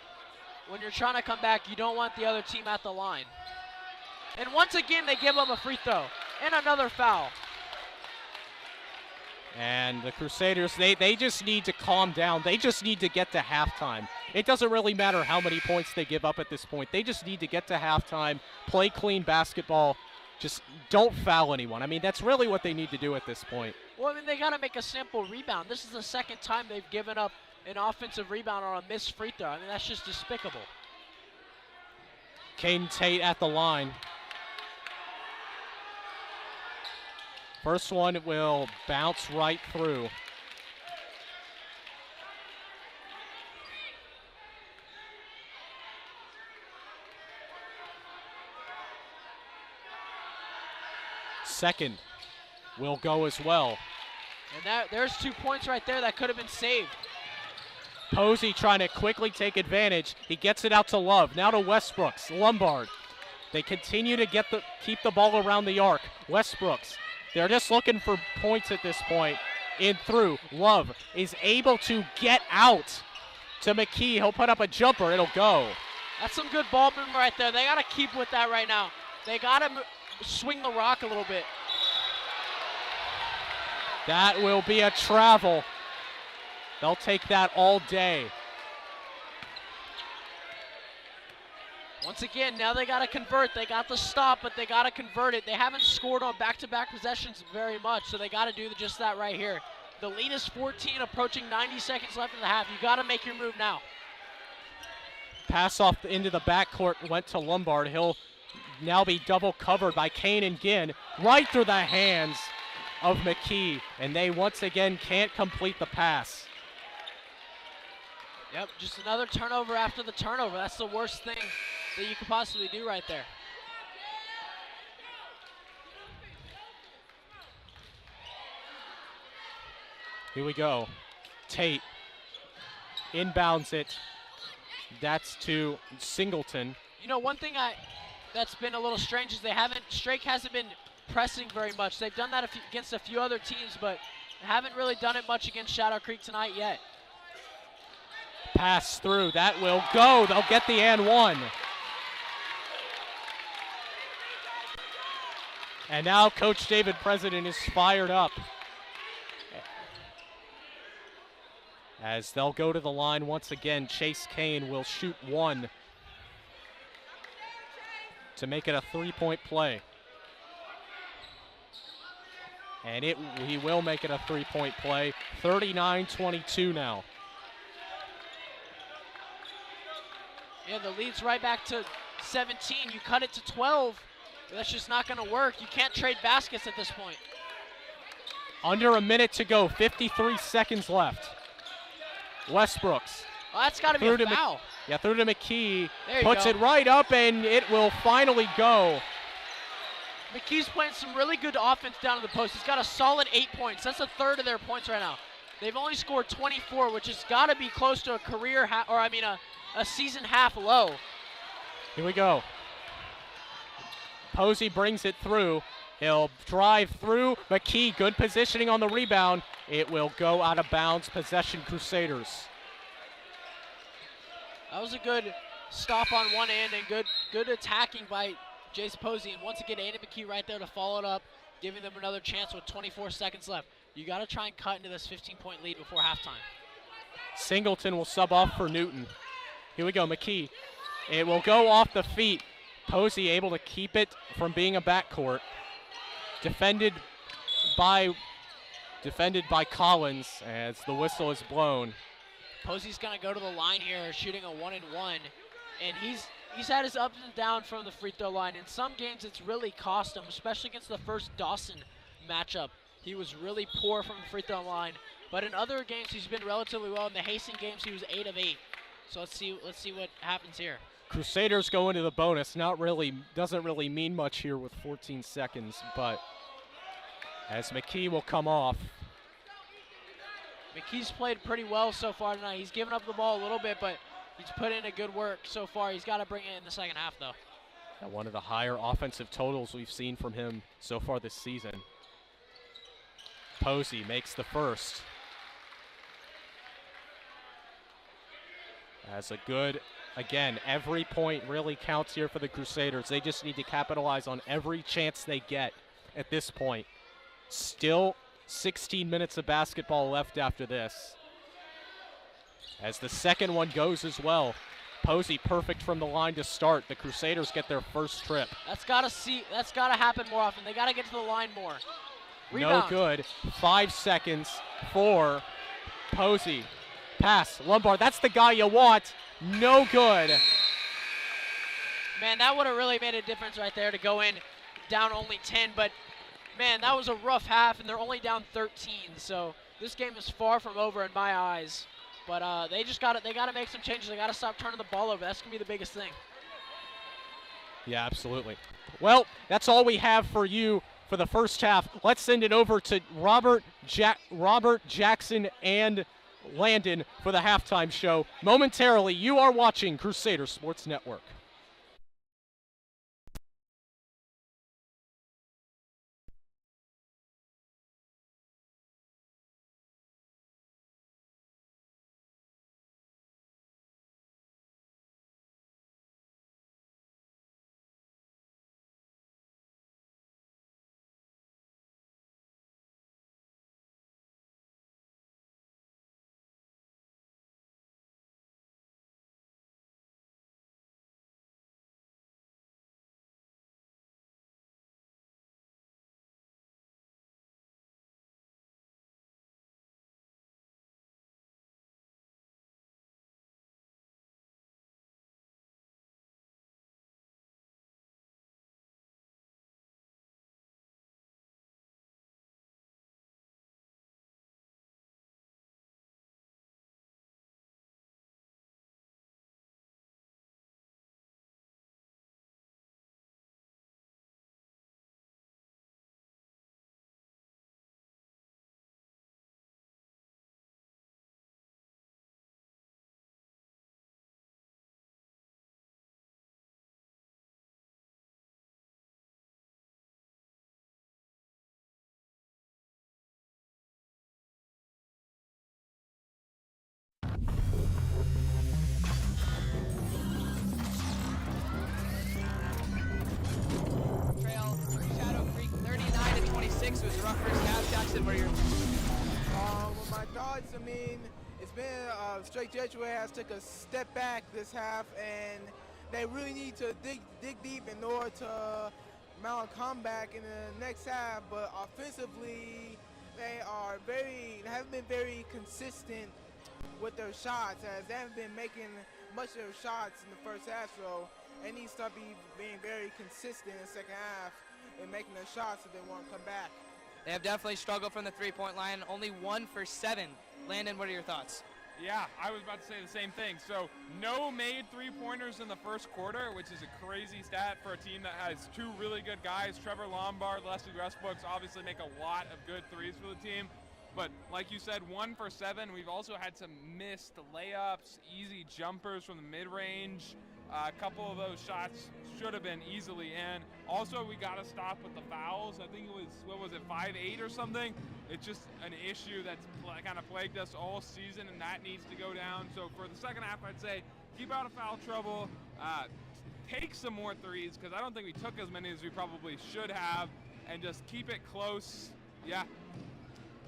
Speaker 5: when you're trying to come back, you don't want the other team at the line. And once again, they give up a free throw and another foul.
Speaker 4: And the Crusaders, they just need to calm down. They just need to get to halftime. It doesn't really matter how many points they give up at this point. They just need to get to halftime, play clean basketball, just don't foul anyone. I mean, that's really what they need to do at this point.
Speaker 5: Well, I mean, they got to make a simple rebound. This is the 2nd time they've given up an offensive rebound on a missed free throw. I mean, that's just despicable.
Speaker 4: Caden Tate at the line. First one will bounce right through. Second will go as well.
Speaker 5: And there's 2 points right there that could have been saved.
Speaker 4: Posey trying to quickly take advantage. He gets it out to Love. Now to Westbrooks. Lombard. They continue to keep the ball around the arc. Westbrooks. They're just looking for points at this point. In through. Love is able to get out to McKee. He'll put up a jumper. It'll go.
Speaker 5: That's some good ball movement right there. They got to keep with that right now. They got to swing the rock a little bit.
Speaker 4: That will be a travel. They'll take that all day.
Speaker 5: Once again, now they got to convert. They got the stop, but they got to convert it. They haven't scored on back-to-back possessions very much, so they got to do just that right here. The lead is 14, approaching 90 seconds left in the half. You got to make your move now.
Speaker 4: Pass off into the backcourt went to Lombard. He'll now be double covered by Kane and Ginn, right through the hands of McKee, and they once again can't complete the pass.
Speaker 5: Yep, just another turnover after the turnover. That's the worst thing that you could possibly do right there.
Speaker 4: Here we go. Tate inbounds it. That's to Singleton.
Speaker 5: You know, one thing that's been a little strange is Strake hasn't been pressing very much. They've done that against a few other teams, but haven't really done it much against Shadow Creek tonight yet.
Speaker 4: Pass through, that will go. They'll get the and one. And now Coach David President is fired up. as they'll go to the line once again. Chase Kane will shoot one to make it a 3-point play. And he will make it a 3-point play. 39-22 now.
Speaker 5: Yeah, the lead's right back to 17. You cut it to 12. That's just not going to work. You can't trade baskets at this point.
Speaker 4: Under a minute to go, 53 seconds left. Westbrooks.
Speaker 5: Oh, that's got to be a foul.
Speaker 4: Through to McKee.
Speaker 5: There you
Speaker 4: Puts
Speaker 5: go.
Speaker 4: it right up, and it will finally go.
Speaker 5: McKee's playing some really good offense down to the post. He's got a solid 8 points. That's a third of their points right now. They've only scored 24, which has got to be close to a career a season half low.
Speaker 4: Here we go. Posey brings it through. He'll drive through. McKee, good positioning on the rebound. It will go out of bounds. Possession Crusaders.
Speaker 5: That was a good stop on one end and good attacking by Jace Posey. And once again, Aiden McKee right there to follow it up, giving them another chance with 24 seconds left. You got to try and cut into this 15-point lead before halftime.
Speaker 4: Singleton will sub off for Newton. Here we go, McKee. It will go off the feet. Posey able to keep it from being a backcourt. Defended by Collins as the whistle is blown.
Speaker 5: Posey's going to go to the line here, shooting a 1-and-1. And he's had his ups and downs from the free throw line. In some games, it's really cost him, especially against the first Dawson matchup. He was really poor from the free throw line. But in other games, he's been relatively well. In the Hastings games, he was 8 of 8. So let's see what happens here.
Speaker 4: Crusaders go into the bonus. Doesn't really mean much here with 14 seconds, but as McKee will come off.
Speaker 5: McKee's played pretty well so far tonight. He's given up the ball a little bit, but he's put in a good work so far. He's got to bring it in the second half, though.
Speaker 4: And one of the higher offensive totals we've seen from him so far this season. Posey makes the first. As a good, again, every point really counts here for the Crusaders. They just need to capitalize on every chance they get at this point. Still 16 minutes of basketball left after this. As the second one goes as well. Posey perfect from the line to start. The Crusaders get their first trip.
Speaker 5: That's got to happen more often. They got to get to the line more. Rebound.
Speaker 4: No good. 5 seconds for Posey. Pass, Lombard, that's the guy you want. No good.
Speaker 5: Man, that would have really made a difference right there to go in down only 10. But, man, that was a rough half, and they're only down 13. So this game is far from over in my eyes. But they got to make some changes. They got to stop turning the ball over. That's going to be the biggest thing.
Speaker 4: Yeah, absolutely. Well, that's all we have for you for the first half. Let's send it over to Robert, Jackson, and Landon for the halftime show. Momentarily, you are watching Crusader Sports Network.
Speaker 1: It was a rough first half. Jackson, what are your
Speaker 2: Well, my thoughts, it's been Straight Jesuit has took a step back this half, and they really need to dig deep in order to mount a comeback in the next half. But offensively, they haven't been very consistent with their shots, as they haven't been making much of their shots in the first half. So they need to start being very consistent in the second half and making their shots if they want to come back.
Speaker 1: They have definitely struggled from the three-point line, only 1 for 7. Landon, what are your thoughts?
Speaker 3: Yeah, I was about to say the same thing. So no made three-pointers in the first quarter, which is a crazy stat for a team that has 2 really good guys. Trevor Lombard, Leslie Westbrooks obviously make a lot of good threes for the team. But like you said, 1 for 7. We've also had some missed layups, easy jumpers from the mid-range. A couple of those shots should have been easily in. Also, we got to stop with the fouls. I think it was, 5-8 or something? It's just an issue that's kind of plagued us all season, and that needs to go down. So for the second half, I'd say keep out of foul trouble, take some more threes, because I don't think we took as many as we probably should have, and just keep it close. Yeah.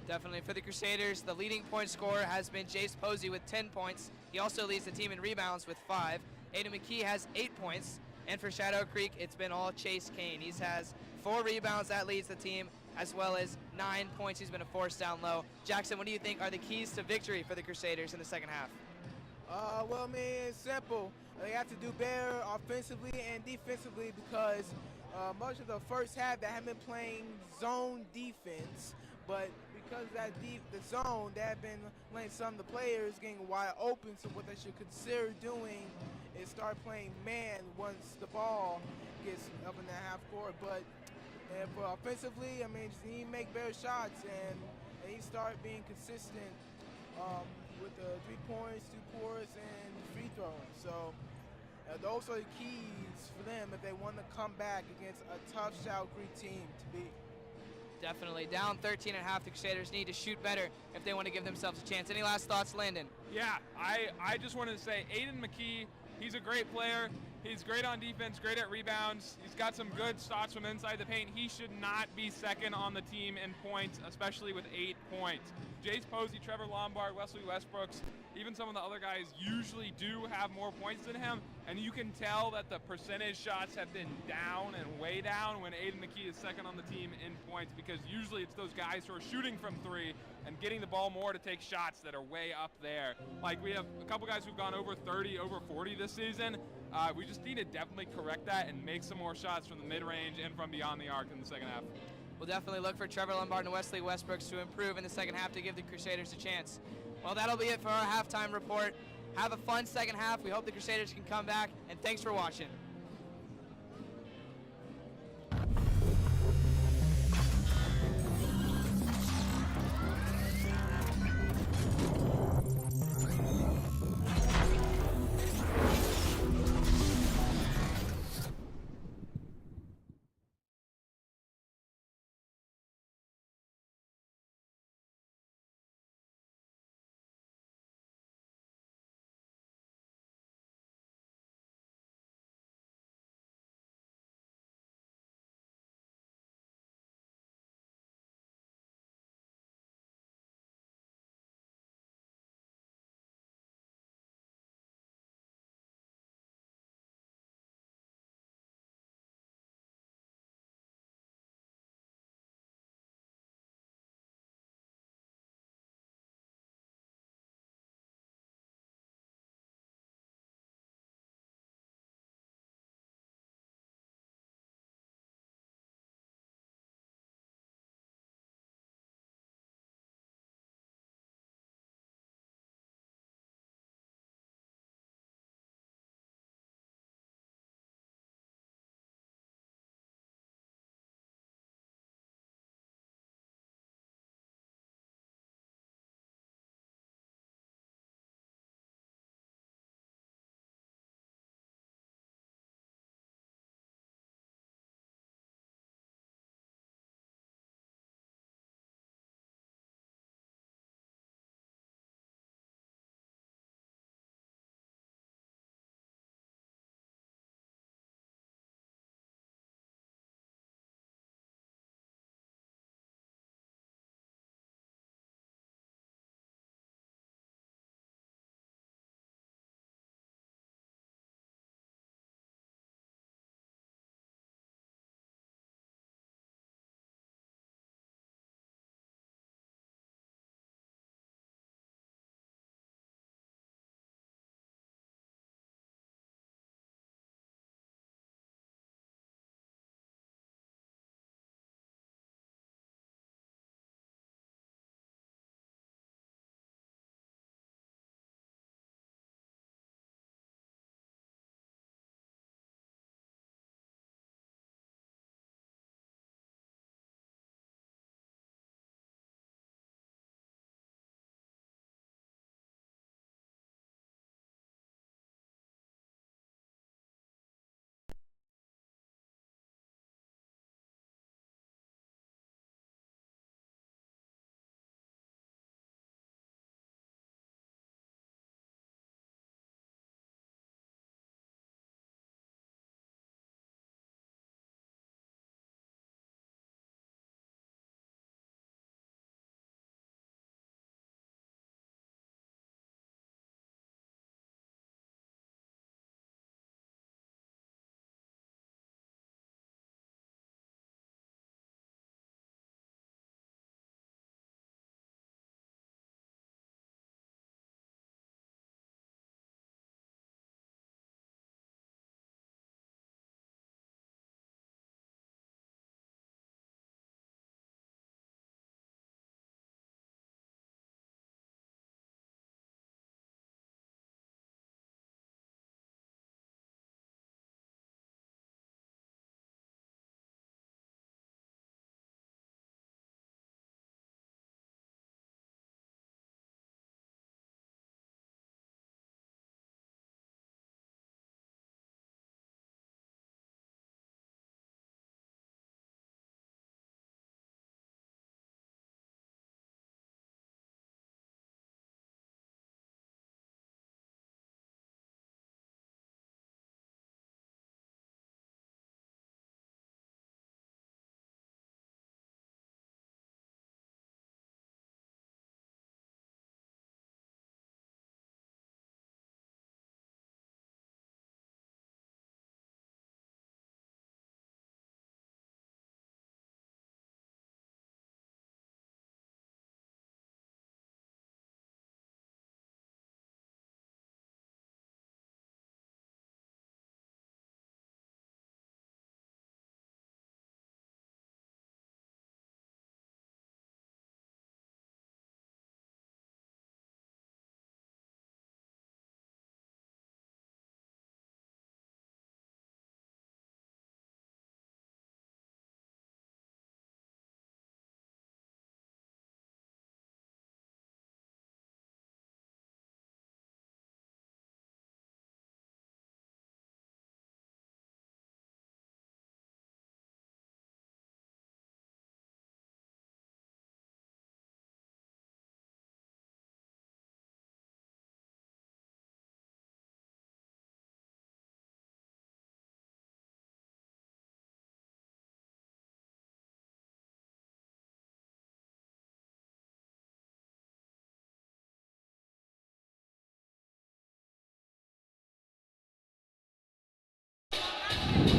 Speaker 1: Definitely for the Crusaders, the leading point scorer has been Jace Posey with 10 points. He also leads the team in rebounds with 5. Aiden McKee has 8 points. And for Shadow Creek, it's been all Chase Kane. He has 4 rebounds, that leads the team, as well as 9 points. He's been a force down low. Jackson, what do you think are the keys to victory for the Crusaders in the second half?
Speaker 2: Well, I mean, it's simple. They have to do better offensively and defensively, because much of the first half they have been playing zone defense, but because of that the zone, they have been letting some of the players getting wide open. So what they should consider doing is start playing man once the ball gets up in the half court. But for offensively, I mean, just need to make better shots, and they need to start being consistent with the 3 points, 2 points, and free throws. So those are the keys for them if they want to come back against a tough Shadow Creek team to beat.
Speaker 1: Definitely. Down 13 and a half, the Crusaders need to shoot better if they want to give themselves a chance. Any last thoughts, Landon?
Speaker 3: Yeah, I just wanted to say Aiden McKee, he's a great player. He's great on defense, great at rebounds. He's got some good shots from inside the paint. He should not be second on the team in points, especially with 8 points. Jace Posey, Trevor Lombard, Wesley Westbrooks, even some of the other guys usually do have more points than him, and you can tell that the percentage shots have been down and way down when Aiden McKee is second on the team in points, because usually it's those guys who are shooting from 3 and getting the ball more to take shots that are way up there. Like, we have a couple guys who've gone over 30, over 40 this season. We just need to definitely correct that and make some more shots from the mid-range and from beyond the arc in the second half.
Speaker 1: We'll definitely look for Trevor Lombard and Wesley Westbrooks to improve in the second half to give the Crusaders a chance. Well, that'll be it for our halftime report. Have a fun second half. We hope the Crusaders can come back, and thanks for watching.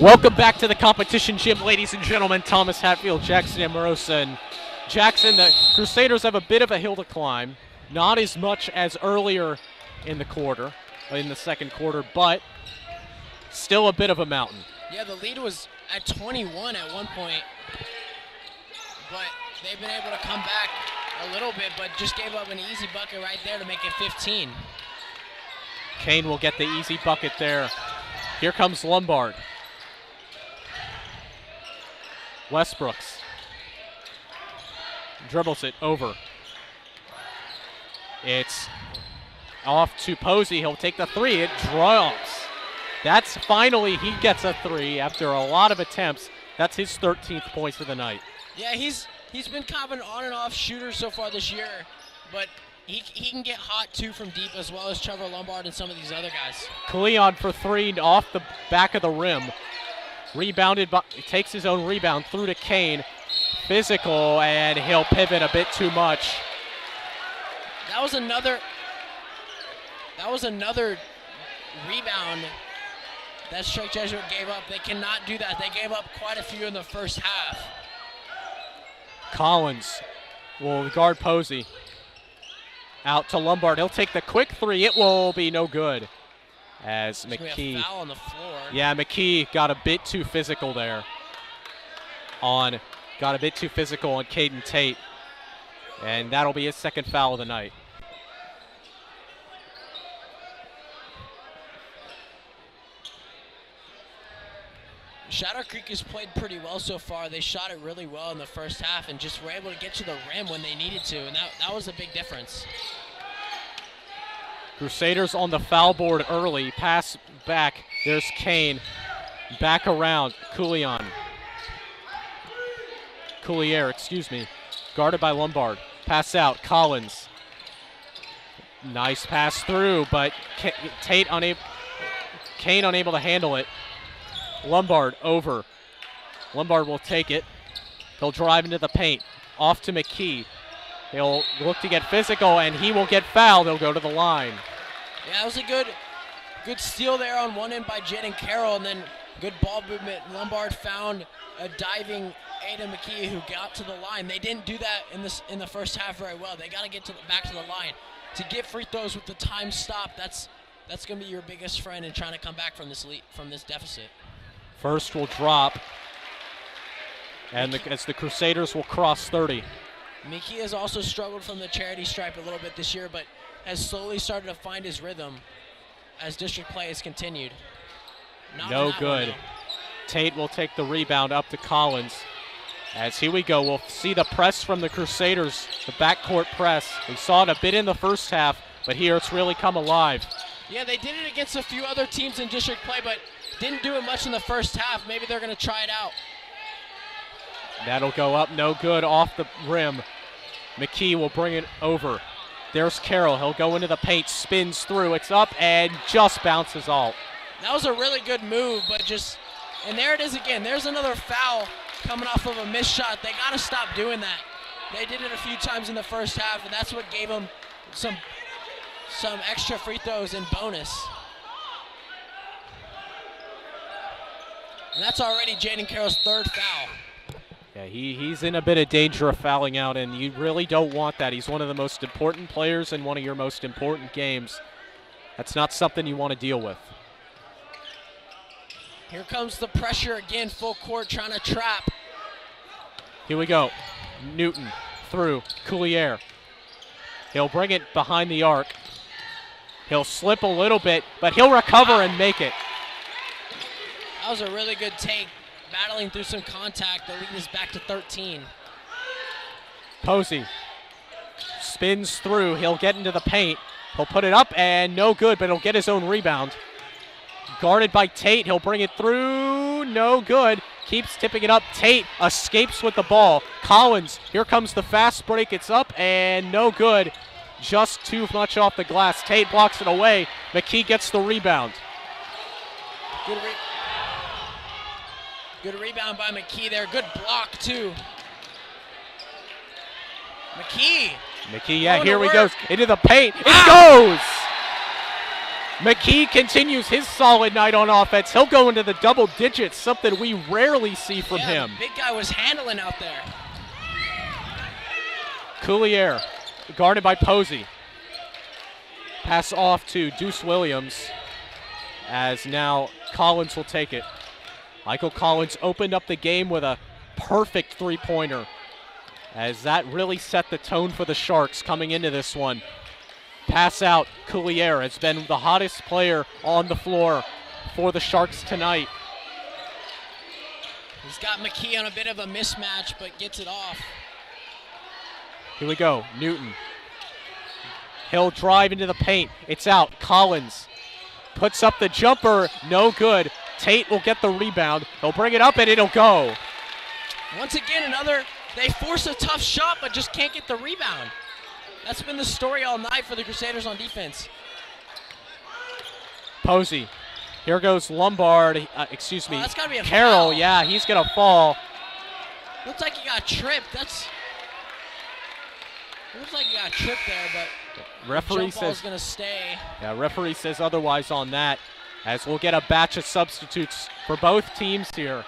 Speaker 4: Welcome back to the competition gym, ladies and gentlemen. Thomas Hatfield, Jackson Amorosa. And Jackson, the Crusaders have a bit of a hill to climb. Not as much as earlier in the second quarter, but still a bit of a mountain.
Speaker 6: Yeah, the lead was at 21 at one point, but they've been able to come back a little bit, but just gave up an easy bucket right there to make it 15.
Speaker 4: Kane will get the easy bucket there. Here comes Lombard. Westbrooks dribbles it over. It's off to Posey. He'll take the three. It drops. That's finally, he gets a three after a lot of attempts. That's his 13th points of the night.
Speaker 6: Yeah, he's been kind of an on and off shooter so far this year, but he can get hot too from deep, as well as Trevor Lombard and some of these other guys.
Speaker 4: Cleon for three off the back of the rim. Rebounded, takes his own rebound through to Kane. Physical, and he'll pivot a bit too much.
Speaker 6: That was another rebound that Strike Jesuit gave up. They cannot do that. They gave up quite a few in the first half.
Speaker 4: Collins will guard Posey. Out to Lombard. He'll take the quick three. It will be no good. As
Speaker 6: There's gonna be a foul on the floor.
Speaker 4: Yeah, McKee got a bit too physical there. Got a bit too physical on Caden Tate. And that'll be his second foul of the night.
Speaker 6: Shadow Creek has played pretty well so far. They shot it really well in the first half and just were able to get to the rim when they needed to, and that was a big difference.
Speaker 4: Crusaders on the foul board early. Pass back. There's Kane. Back around. Coulier, excuse me. Guarded by Lombard. Pass out. Collins. Nice pass through, but Kane unable to handle it. Lombard over. Lombard will take it. He'll drive into the paint. Off to McKee. He'll look to get physical, and he will get fouled. He'll go to the line.
Speaker 6: Yeah, that was a good steal there on one end by Jaden Carroll, and then good ball movement. Lombard found a diving Aiden McKee who got to the line. They didn't do that in the first half very well. They got to get back to the line. To get free throws with the time stop, that's going to be your biggest friend in trying to come back from this deficit.
Speaker 4: First will drop, and as the Crusaders will cross 30.
Speaker 6: Miki has also struggled from the charity stripe a little bit this year, but has slowly started to find his rhythm as district play has continued.
Speaker 4: No good. Tate will take the rebound up to Collins. As here we go, we'll see the press from the Crusaders, the backcourt press. We saw it a bit in the first half, but here it's really come alive.
Speaker 6: Yeah, they did it against a few other teams in district play, but didn't do it much in the first half. Maybe they're going to try it out.
Speaker 4: That'll go up, no good, off the rim. McKee will bring it over. There's Carroll. He'll go into the paint, spins through. It's up and just bounces out.
Speaker 6: That was a really good move, but and there it is again. There's another foul coming off of a missed shot. They got to stop doing that. They did it a few times in the first half, and that's what gave them some extra free throws and bonus. And that's already Jaden Carroll's third foul.
Speaker 4: Yeah, he's in a bit of danger of fouling out, and you really don't want that. He's one of the most important players in one of your most important games. That's not something you want to deal with.
Speaker 6: Here comes the pressure again, full court trying to trap.
Speaker 4: Here we go. Newton through. Coulier. He'll bring it behind the arc. He'll slip a little bit, but he'll recover and make it.
Speaker 6: That was a really good take. Battling through some contact. The lead is back to 13.
Speaker 4: Posey spins through. He'll get into the paint. He'll put it up and no good, but he'll get his own rebound. Guarded by Tate. He'll bring it through. No good. Keeps tipping it up. Tate escapes with the ball. Collins, here comes the fast break. It's up and no good. Just too much off the glass. Tate blocks it away. McKee gets the rebound.
Speaker 6: Good rebound by McKee there. Good block, too. McKee,
Speaker 4: yeah, here we go. Into the paint. It goes! McKee continues his solid night on offense. He'll go into the double digits, something we rarely see from him.
Speaker 6: The big guy was handling out there.
Speaker 4: Coulier, guarded by Posey. Pass off to Deuce Williams, as now Collins will take it. Michael Collins opened up the game with a perfect three-pointer, as that really set the tone for the Sharks coming into this one. Pass out, Coulier has been the hottest player on the floor for the Sharks tonight.
Speaker 6: He's got McKee on a bit of a mismatch, but gets it off.
Speaker 4: Here we go, Newton. He'll drive into the paint. It's out. Collins puts up the jumper. No good. Tate will get the rebound. He'll bring it up and it'll go.
Speaker 6: Once again, they force a tough shot but just can't get the rebound. That's been the story all night for the Crusaders on defense.
Speaker 4: Posey. Here goes Lombard. Excuse me.
Speaker 6: That's gotta be a
Speaker 4: Carroll,
Speaker 6: foul.
Speaker 4: yeah, he's going to fall.
Speaker 6: Looks like he got tripped. Looks like he got tripped there, but
Speaker 4: referee
Speaker 6: jump ball's
Speaker 4: says
Speaker 6: gonna stay.
Speaker 4: Yeah, referee says otherwise on that, as we'll get a batch of substitutes for both teams here.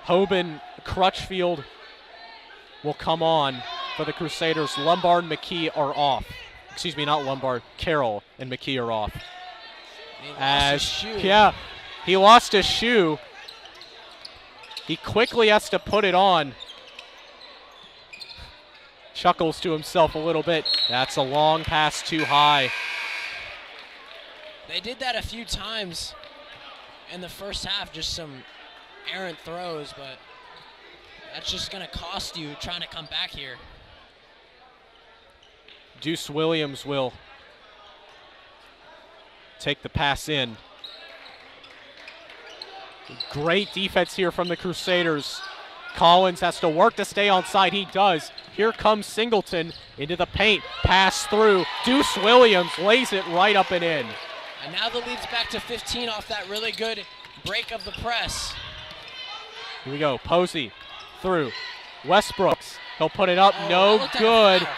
Speaker 4: Hoban, Crutchfield will come on for the Crusaders. Lombard and McKee are off. Excuse me, not Lombard. Carroll and McKee are off.
Speaker 6: He lost his shoe.
Speaker 4: Yeah, he lost his shoe. He quickly has to put it on. Chuckles to himself a little bit. That's a long pass too high.
Speaker 6: They did that a few times in the first half, just some errant throws, but that's just going to cost you trying to come back here.
Speaker 4: Deuce Williams will take the pass in. Great defense here from the Crusaders. Collins has to work to stay on side. He does. Here comes Singleton into the paint. Pass through. Deuce Williams lays it right up and in.
Speaker 6: And now the lead's back to 15 off that really good break of the press.
Speaker 4: Here we go. Posey through. Westbrooks. He'll put it up.
Speaker 6: Oh,
Speaker 4: No good.
Speaker 6: foul.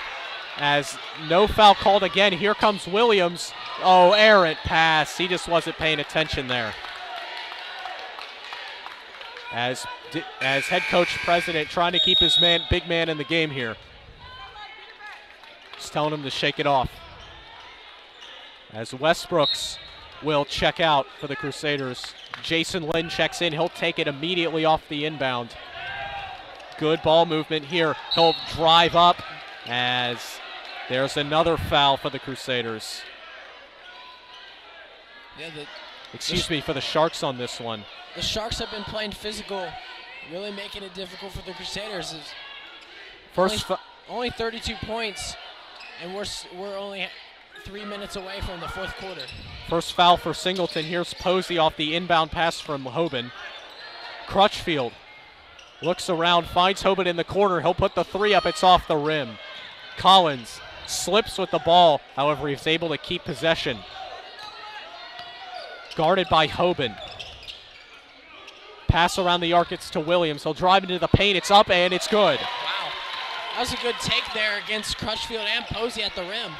Speaker 4: As no foul called again. Here comes Williams. Oh, errant pass. He just wasn't paying attention there. As head coach president trying to keep his big man in the game here. Just telling him to shake it off. As Westbrooks will check out for the Crusaders. Jason Lynn checks in. He'll take it immediately off the inbound. Good ball movement here. He'll drive up as there's another foul for the Crusaders.
Speaker 6: Yeah,
Speaker 4: Excuse me, for the Sharks on this one.
Speaker 6: the Sharks have been playing physical, really making it difficult for the Crusaders. Only 32 points, and we're only 3 minutes away from the fourth quarter.
Speaker 4: First foul for Singleton. Here's Posey off the inbound pass from Hoban. Crutchfield looks around, finds Hoban in the corner. He'll put the three up. It's off the rim. Collins slips with the ball. However, he's able to keep possession. Guarded by Hoban. Pass around the arc. It's to Williams. He'll drive into the paint. It's up, and it's good.
Speaker 6: Wow. That was a good take there against Crutchfield and Posey at the rim.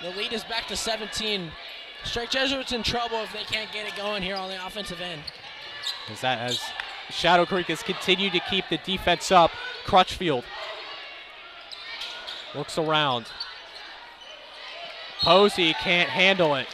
Speaker 6: The lead is back to 17. Strike Jesuits in trouble if they can't get it going here on the offensive end.
Speaker 4: As Shadow Creek has continued to keep the defense up. Crutchfield looks around. Posey can't handle it.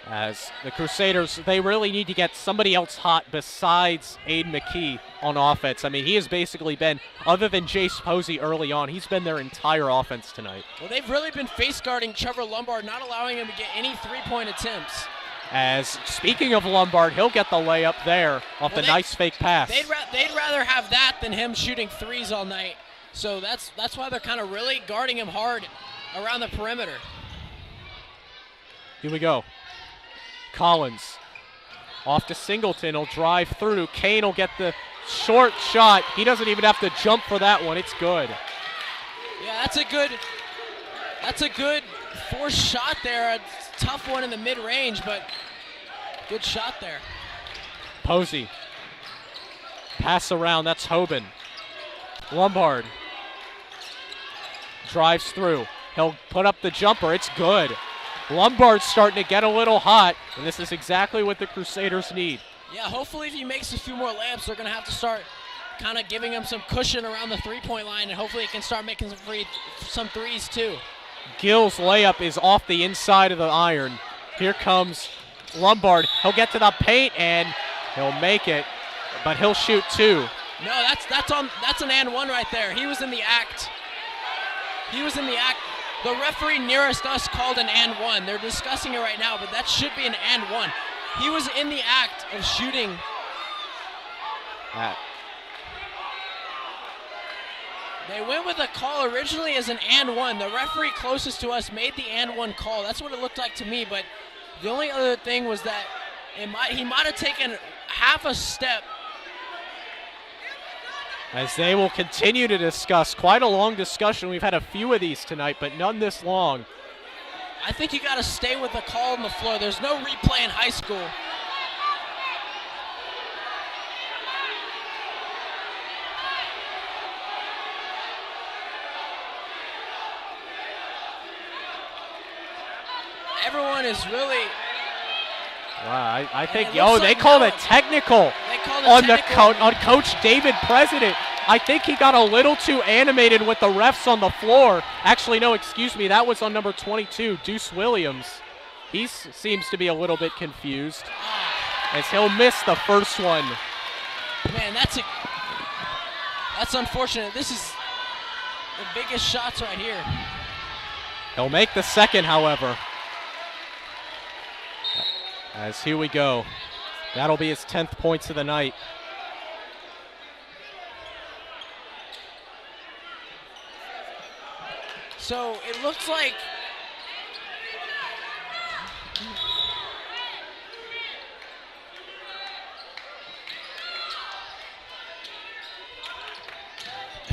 Speaker 4: As the Crusaders, they really need to get somebody else hot besides Aiden McKee on offense. I mean, he has basically been, other than Jace Posey early on, he's been their entire offense tonight.
Speaker 6: Well, they've really been face guarding Trevor Lombard, not allowing him to get any three-point attempts.
Speaker 4: As, speaking of Lombard, he'll get the layup there off the nice fake pass.
Speaker 6: They'd rather have that than him shooting threes all night. So that's why they're kind of really guarding him hard around the perimeter.
Speaker 4: Here we go. Collins off to Singleton. He'll drive through. Kane will get the short shot. He doesn't even have to jump for that one. It's good.
Speaker 6: Yeah, that's a good forced shot there. A tough one in the mid-range, but good shot there.
Speaker 4: Posey. Pass around. That's Hoban. Lombard. drives through. He'll put up the jumper. It's good. Lombard's starting to get a little hot, and this is exactly what the Crusaders need.
Speaker 6: Yeah, hopefully if he makes a few more layups, they're going to have to start kind of giving him some cushion around the three-point line, and hopefully he can start making some threes too.
Speaker 4: Gill's layup is off the inside of the iron. Here comes Lombard. He'll get to the paint, and he'll make it, but he'll shoot two.
Speaker 6: No, that's an and one right there. He was in the act. He was in the act. The referee nearest us called an and one. They're discussing it right now, but that should be an and one. He was in the act of shooting. They went with a call originally as an and one. The referee closest to us made the and one call. That's what it looked like to me, but the only other thing was that he might have taken half a step.
Speaker 4: As they will continue to discuss. Quite a long discussion. We've had a few of these tonight, but none this long.
Speaker 6: I think you got to stay with the call on the floor. There's no replay in high school. Everyone is really...
Speaker 4: Wow, I think,
Speaker 6: they
Speaker 4: called a technical on Coach David President. I think he got a little too animated with the refs on the floor. Actually, no, excuse me, that was on number 22, Deuce Williams. He seems to be a little bit confused as he'll miss the first one.
Speaker 6: Man, that's unfortunate. This is the biggest shots right here.
Speaker 4: He'll make the second, however. As here we go. That'll be his 10th points of the night.
Speaker 6: So it looks like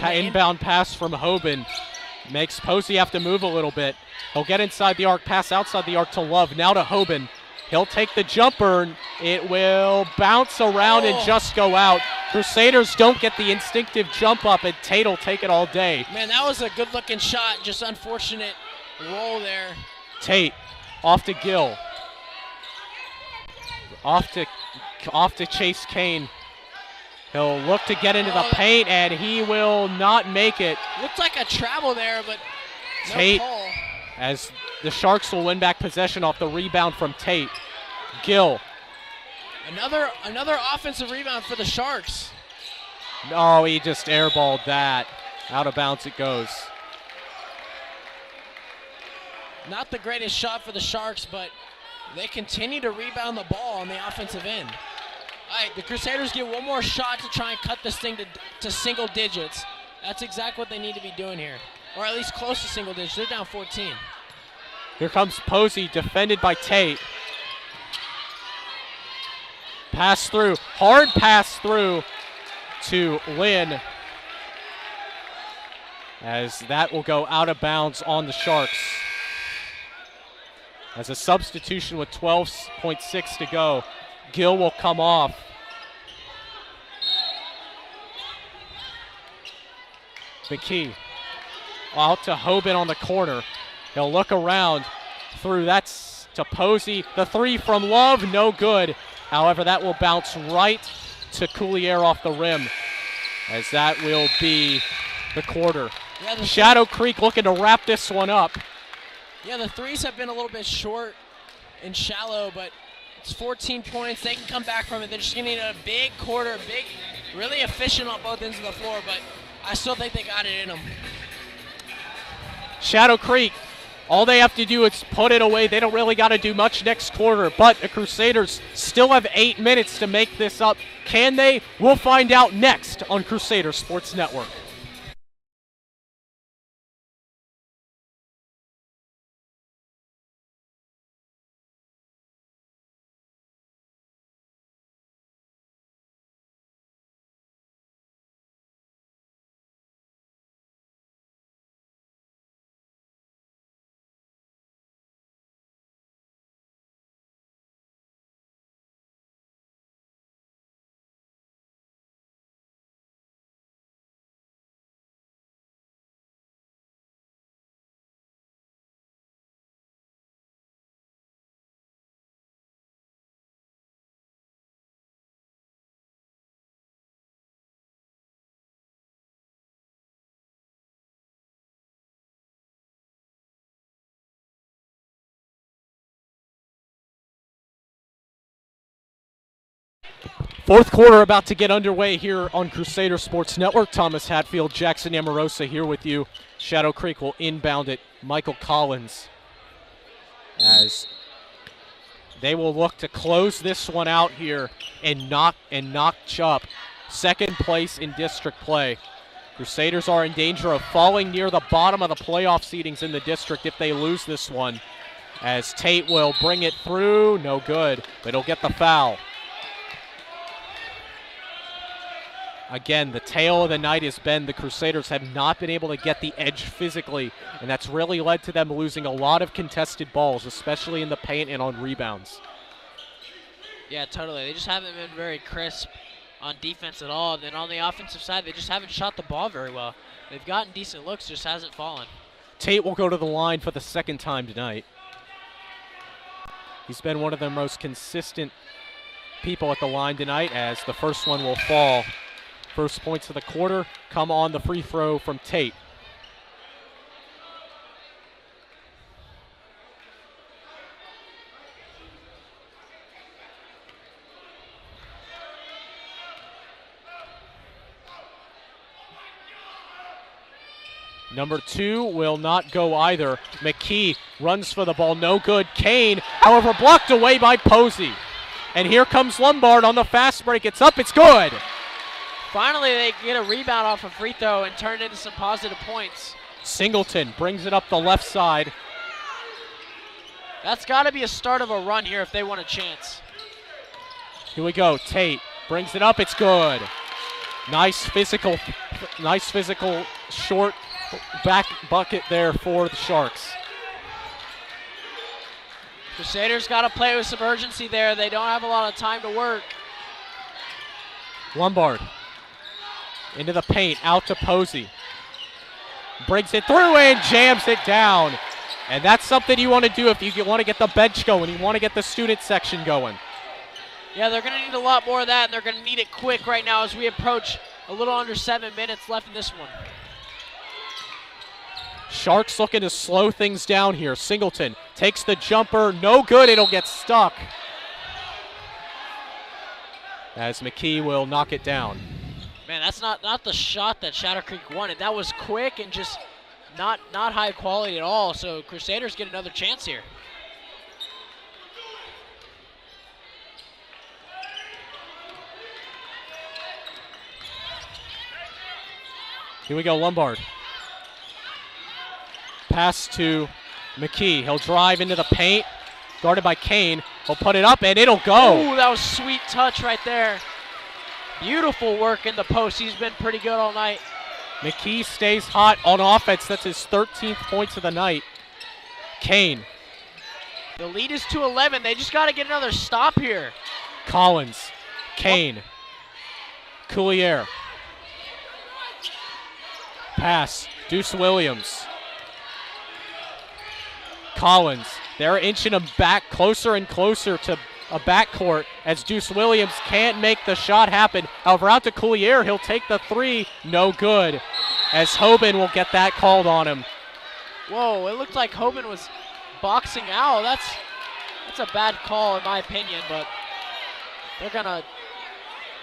Speaker 4: inbound pass from Hoban makes Posey have to move a little bit. He'll get inside the arc, pass outside the arc to Love, now to Hoban. He'll take the jumper, and it will bounce around and just go out. Crusaders don't get the instinctive jump up, and Tate will take it all day.
Speaker 6: Man, that was a good-looking shot, just unfortunate roll there.
Speaker 4: Tate, off to Gill. Off to Chase Kane. He'll look to get into the paint, and he will not make it.
Speaker 6: Looked like a travel there, but no
Speaker 4: Tate,
Speaker 6: call.
Speaker 4: as the Sharks will win back possession off the rebound from Tate. Gill.
Speaker 6: Another offensive rebound for the Sharks.
Speaker 4: Oh, he just airballed that. Out of bounds it goes.
Speaker 6: Not the greatest shot for the Sharks, but they continue to rebound the ball on the offensive end. All right, the Crusaders get one more shot to try and cut this thing to single digits. That's exactly what they need to be doing here, or at least close to single digits. They're down 14.
Speaker 4: Here comes Posey, defended by Tate. Pass through, hard pass through to Lynn, as that will go out of bounds on the Sharks. As a substitution with 12.6 to go, Gill will come off. McKee out to Hoban on the corner. He'll look around through, that's to Posey. The three from Love, no good. However, that will bounce right to Coulier off the rim, as that will be the quarter.
Speaker 6: Yeah,
Speaker 4: Shadow Creek looking to wrap this one up.
Speaker 6: Yeah, the threes have been a little bit short and shallow, but it's 14 points. They can come back from it. They're just going to need a big quarter, really efficient on both ends of the floor, but I still think they got it in them.
Speaker 4: Shadow Creek, all they have to do is put it away. They don't really got to do much next quarter, but the Crusaders still have 8 minutes to make this up. Can they? We'll find out next on Crusader Sports Network. Fourth quarter about to get underway here on Crusader Sports Network. Thomas Hatfield, Jackson Amorosa here with you. Shadow Creek will inbound it. Michael Collins, as they will look to close this one out here and notch up second place in district play. Crusaders are in danger of falling near the bottom of the playoff seedings in the district if they lose this one, as Tate will bring it through. No good, but he'll get the foul. Again, the tale of the night has been the Crusaders have not been able to get the edge physically, and that's really led to them losing a lot of contested balls, especially in the paint and on rebounds.
Speaker 5: Yeah, totally. They just haven't been very crisp on defense at all. And then on the offensive side, they just haven't shot the ball very well. They've gotten decent looks, just hasn't fallen.
Speaker 4: Tate will go to the line for the second time tonight. He's been one of the most consistent people at the line tonight, as the first one will fall. First points of the quarter come on the free throw from Tate. Number 2 will not go either. McKee runs for the ball, no good. Kane, however, blocked away by Posey. And here comes Lombard on the fast break. It's up, it's good.
Speaker 5: Finally, they get a rebound off a free throw and turn it into some positive points.
Speaker 4: Singleton brings it up the left side.
Speaker 5: That's got to be a start of a run here if they want a chance.
Speaker 4: Here we go. Tate brings it up, it's good. Nice physical short back bucket there for the Sharks.
Speaker 5: Crusaders got to play with some urgency there. They don't have a lot of time to work.
Speaker 4: Lombard into the paint, out to Posey. Brings it through and jams it down. And that's something you want to do if you want to get the bench going. You want to get the student section going.
Speaker 5: Yeah, they're going to need a lot more of that, and they're going to need it quick right now as we approach a little under 7 minutes left in this one.
Speaker 4: Sharks looking to slow things down here. Singleton takes the jumper, no good, it'll get stuck. As McKee will knock it down.
Speaker 5: Man, that's not the shot that Shadow Creek wanted. That was quick and just not high quality at all, so Crusaders get another chance here.
Speaker 4: Here we go, Lombard. Pass to McKee. He'll drive into the paint, guarded by Kane. He'll put it up, and it'll go.
Speaker 5: Ooh, that was sweet touch right there. Beautiful work in the post. He's been pretty good all night.
Speaker 4: McKee stays hot on offense. That's his 13th points of the night. Kane.
Speaker 5: The lead is to 11. They just got to get another stop here.
Speaker 4: Collins. Kane. Coulier. Pass. Deuce Williams. Collins. They're inching him back closer and closer to a backcourt as Deuce Williams can't make the shot happen. However, out to Coulier. He'll take the three. No good. As Hoban will get that called on him.
Speaker 5: Whoa, it looked like Hoban was boxing out. That's a bad call in my opinion, but they're gonna,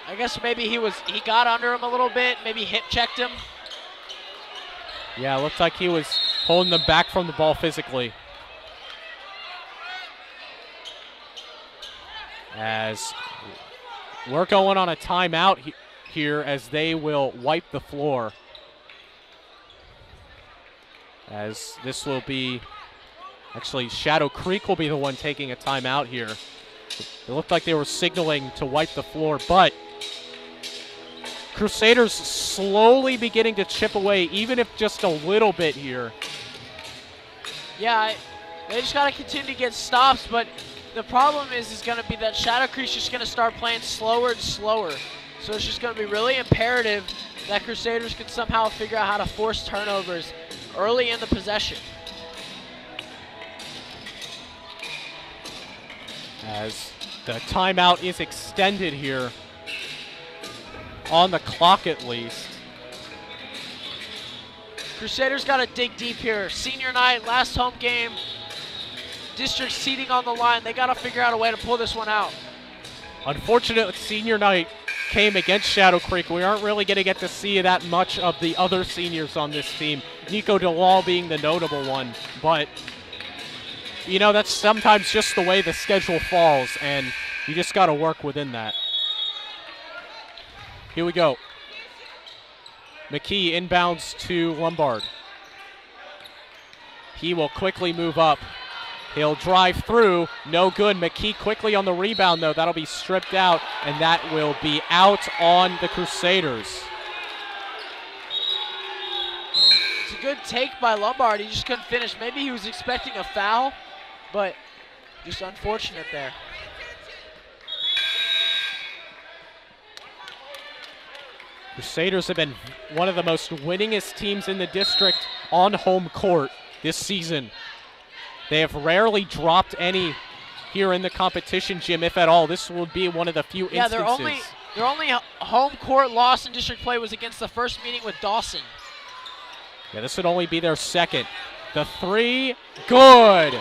Speaker 5: I guess maybe he got under him a little bit, maybe hip checked him.
Speaker 4: Yeah, it looked like he was holding them back from the ball physically. As we're going on a timeout here as they will wipe the floor. As this will be, actually Shadow Creek will be the one taking a timeout here. It looked like they were signaling to wipe the floor, but Crusaders slowly beginning to chip away, even if just a little bit here.
Speaker 5: Yeah, they just got to continue to get stops, but the problem is going to be that Shadow Creek's just going to start playing slower and slower. So it's just going to be really imperative that Crusaders can somehow figure out how to force turnovers early in the possession.
Speaker 4: As the timeout is extended here, on the clock at least.
Speaker 5: Crusaders got to dig deep here. Senior night, last home game, district seeding on the line. They got to figure out a way to pull this one out.
Speaker 4: Unfortunate senior night came against Shadow Creek. We aren't really going to get to see that much of the other seniors on this team, Nico DeLaw being the notable one. But, you know, that's sometimes just the way the schedule falls, and you just got to work within that. Here we go. McKee inbounds to Lombard. He will quickly move up. He'll drive through, no good. McKee quickly on the rebound, though. That'll be stripped out, and that will be out on the Crusaders.
Speaker 5: It's a good take by Lombard. He just couldn't finish. Maybe he was expecting a foul, but just unfortunate there.
Speaker 4: Crusaders have been one of the most winningest teams in the district on home court this season. They have rarely dropped any here in the competition, Jim, if at all. This will be one of the few instances.
Speaker 5: Their only home court loss in district play was against the first meeting with Dawson.
Speaker 4: Yeah, this would only be their second. The three, good.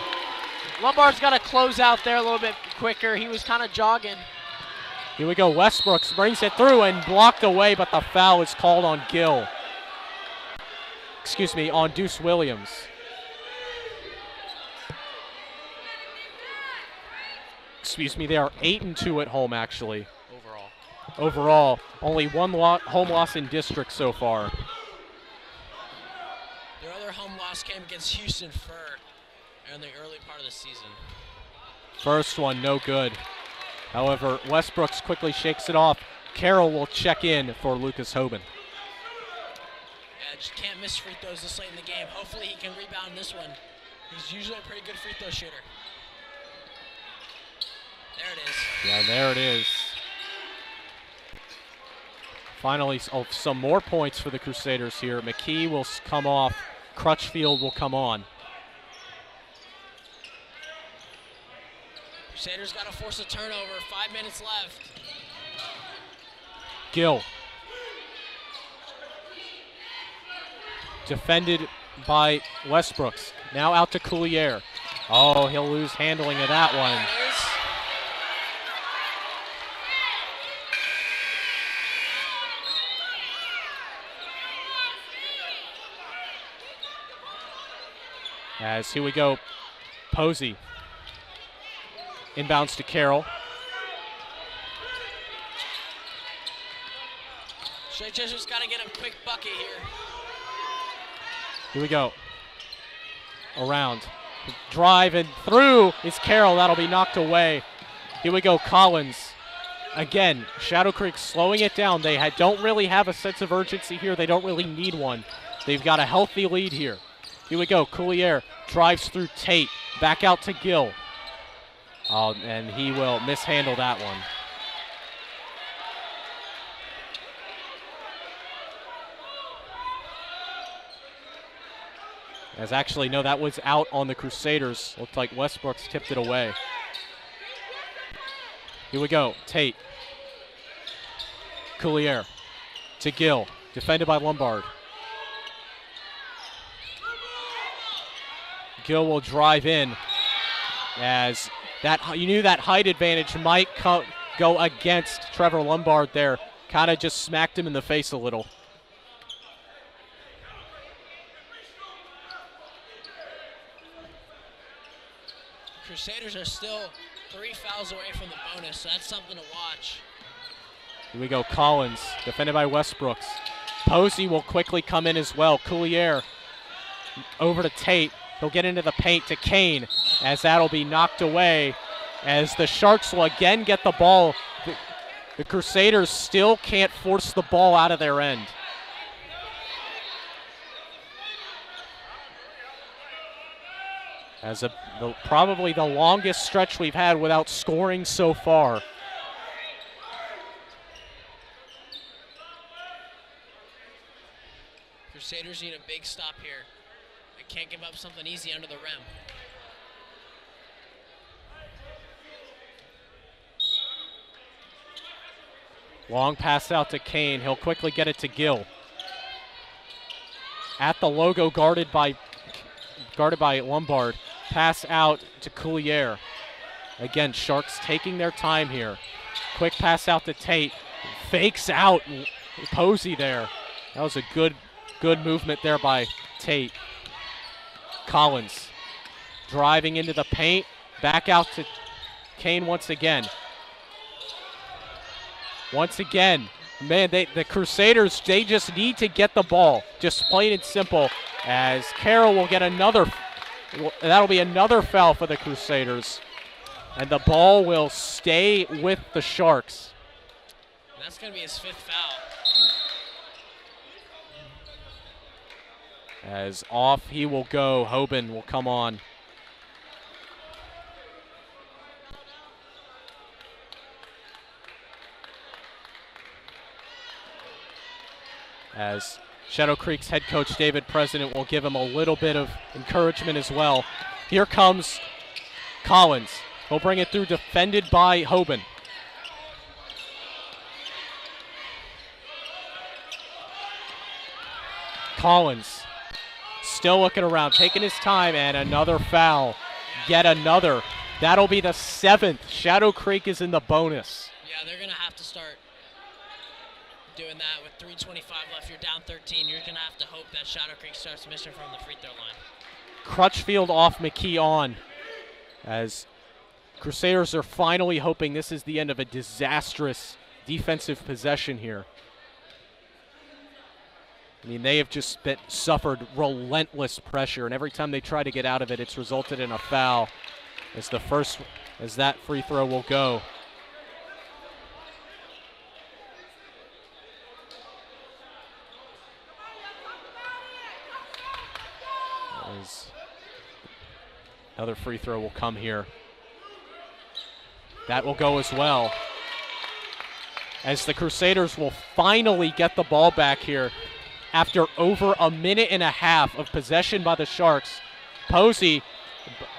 Speaker 5: Lombard's got to close out there a little bit quicker. He was kind of jogging.
Speaker 4: Here we go. Westbrooks brings it through and blocked away, but the foul is called on Gill. Excuse me, on Deuce Williams. Excuse me, they are 8-2 at home, actually. Overall, only one home loss in district so far.
Speaker 6: Their other home loss came against Houston Fur in the early part of the season.
Speaker 4: First one, no good. However, Westbrooks quickly shakes it off. Carroll will check in for Lucas Hoban.
Speaker 6: Yeah, just can't miss free throws this late in the game. Hopefully he can rebound this one. He's usually a pretty good free throw shooter. There it is.
Speaker 4: Yeah, there it is. Finally, some more points for the Crusaders here. McKee will come off. Crutchfield will come on.
Speaker 6: Crusaders got to force a turnover. 5 minutes left.
Speaker 4: Gill. Defended by Westbrooks. Now out to Coulier. Oh, he'll lose handling of that one. As here we go, Posey. Inbounds to Carroll.
Speaker 6: Straight Jesuit's got to get a quick bucket here.
Speaker 4: Here we go. Around. Drive and through is Carroll. That'll be knocked away. Here we go, Collins. Again, Shadow Creek slowing it down. They don't really have a sense of urgency here. They don't really need one. They've got a healthy lead here. Here we go, Coulier drives through Tate. Back out to Gill. Oh, and he will mishandle that one. As actually, no, that was out on the Crusaders. Looked like Westbrooks tipped it away. Here we go, Tate. Coulier to Gill, defended by Lombard. Gill will drive in as that, you knew that height advantage might go against Trevor Lombard there. Kind of just smacked him in the face a little.
Speaker 6: Crusaders are still 3 fouls away from the bonus, so that's something to watch.
Speaker 4: Here we go, Collins, defended by Westbrooks. Posey will quickly come in as well. Coulier over to Tate. He'll get into the paint to Kane, as that'll be knocked away, as the Sharks will again get the ball. The Crusaders still can't force the ball out of their end. As probably the longest stretch we've had without scoring so far.
Speaker 6: Crusaders need a big stop here. They can't give up something easy under the rim.
Speaker 4: Long pass out to Kane. He'll quickly get it to Gill. At the logo, guarded by Lombard. Pass out to Coulier. Again, Sharks taking their time here. Quick pass out to Tate. Fakes out Posey there. That was a good movement there by Tate. Collins driving into the paint. Back out to Kane once again. Once again, man, the Crusaders, they just need to get the ball. Just plain and simple, as Carroll will get another, that'll be another foul for the Crusaders. And the ball will stay with the Sharks.
Speaker 6: That's going to be his 5th foul.
Speaker 4: As off he will go, Hoban will come on. As Shadow Creek's head coach David President will give him a little bit of encouragement as well. Here comes Collins. He'll bring it through, defended by Hoban. Collins still looking around, taking his time, and another foul. Yet another. That'll be the 7th. Shadow Creek is in the bonus.
Speaker 6: Yeah, they're going to have to start doing that with 3:25 left. You're down 13. You're going to have to hope that Shadow Creek starts missing from the free throw line.
Speaker 4: Crutchfield off, McKee on. As Crusaders are finally hoping this is the end of a disastrous defensive possession here. I mean, they have just suffered relentless pressure, and every time they try to get out of it, it's resulted in a foul. As that free throw will go. Another free throw will come here. That will go as well. As the Crusaders will finally get the ball back here after over a minute and a half of possession by the Sharks. Posey,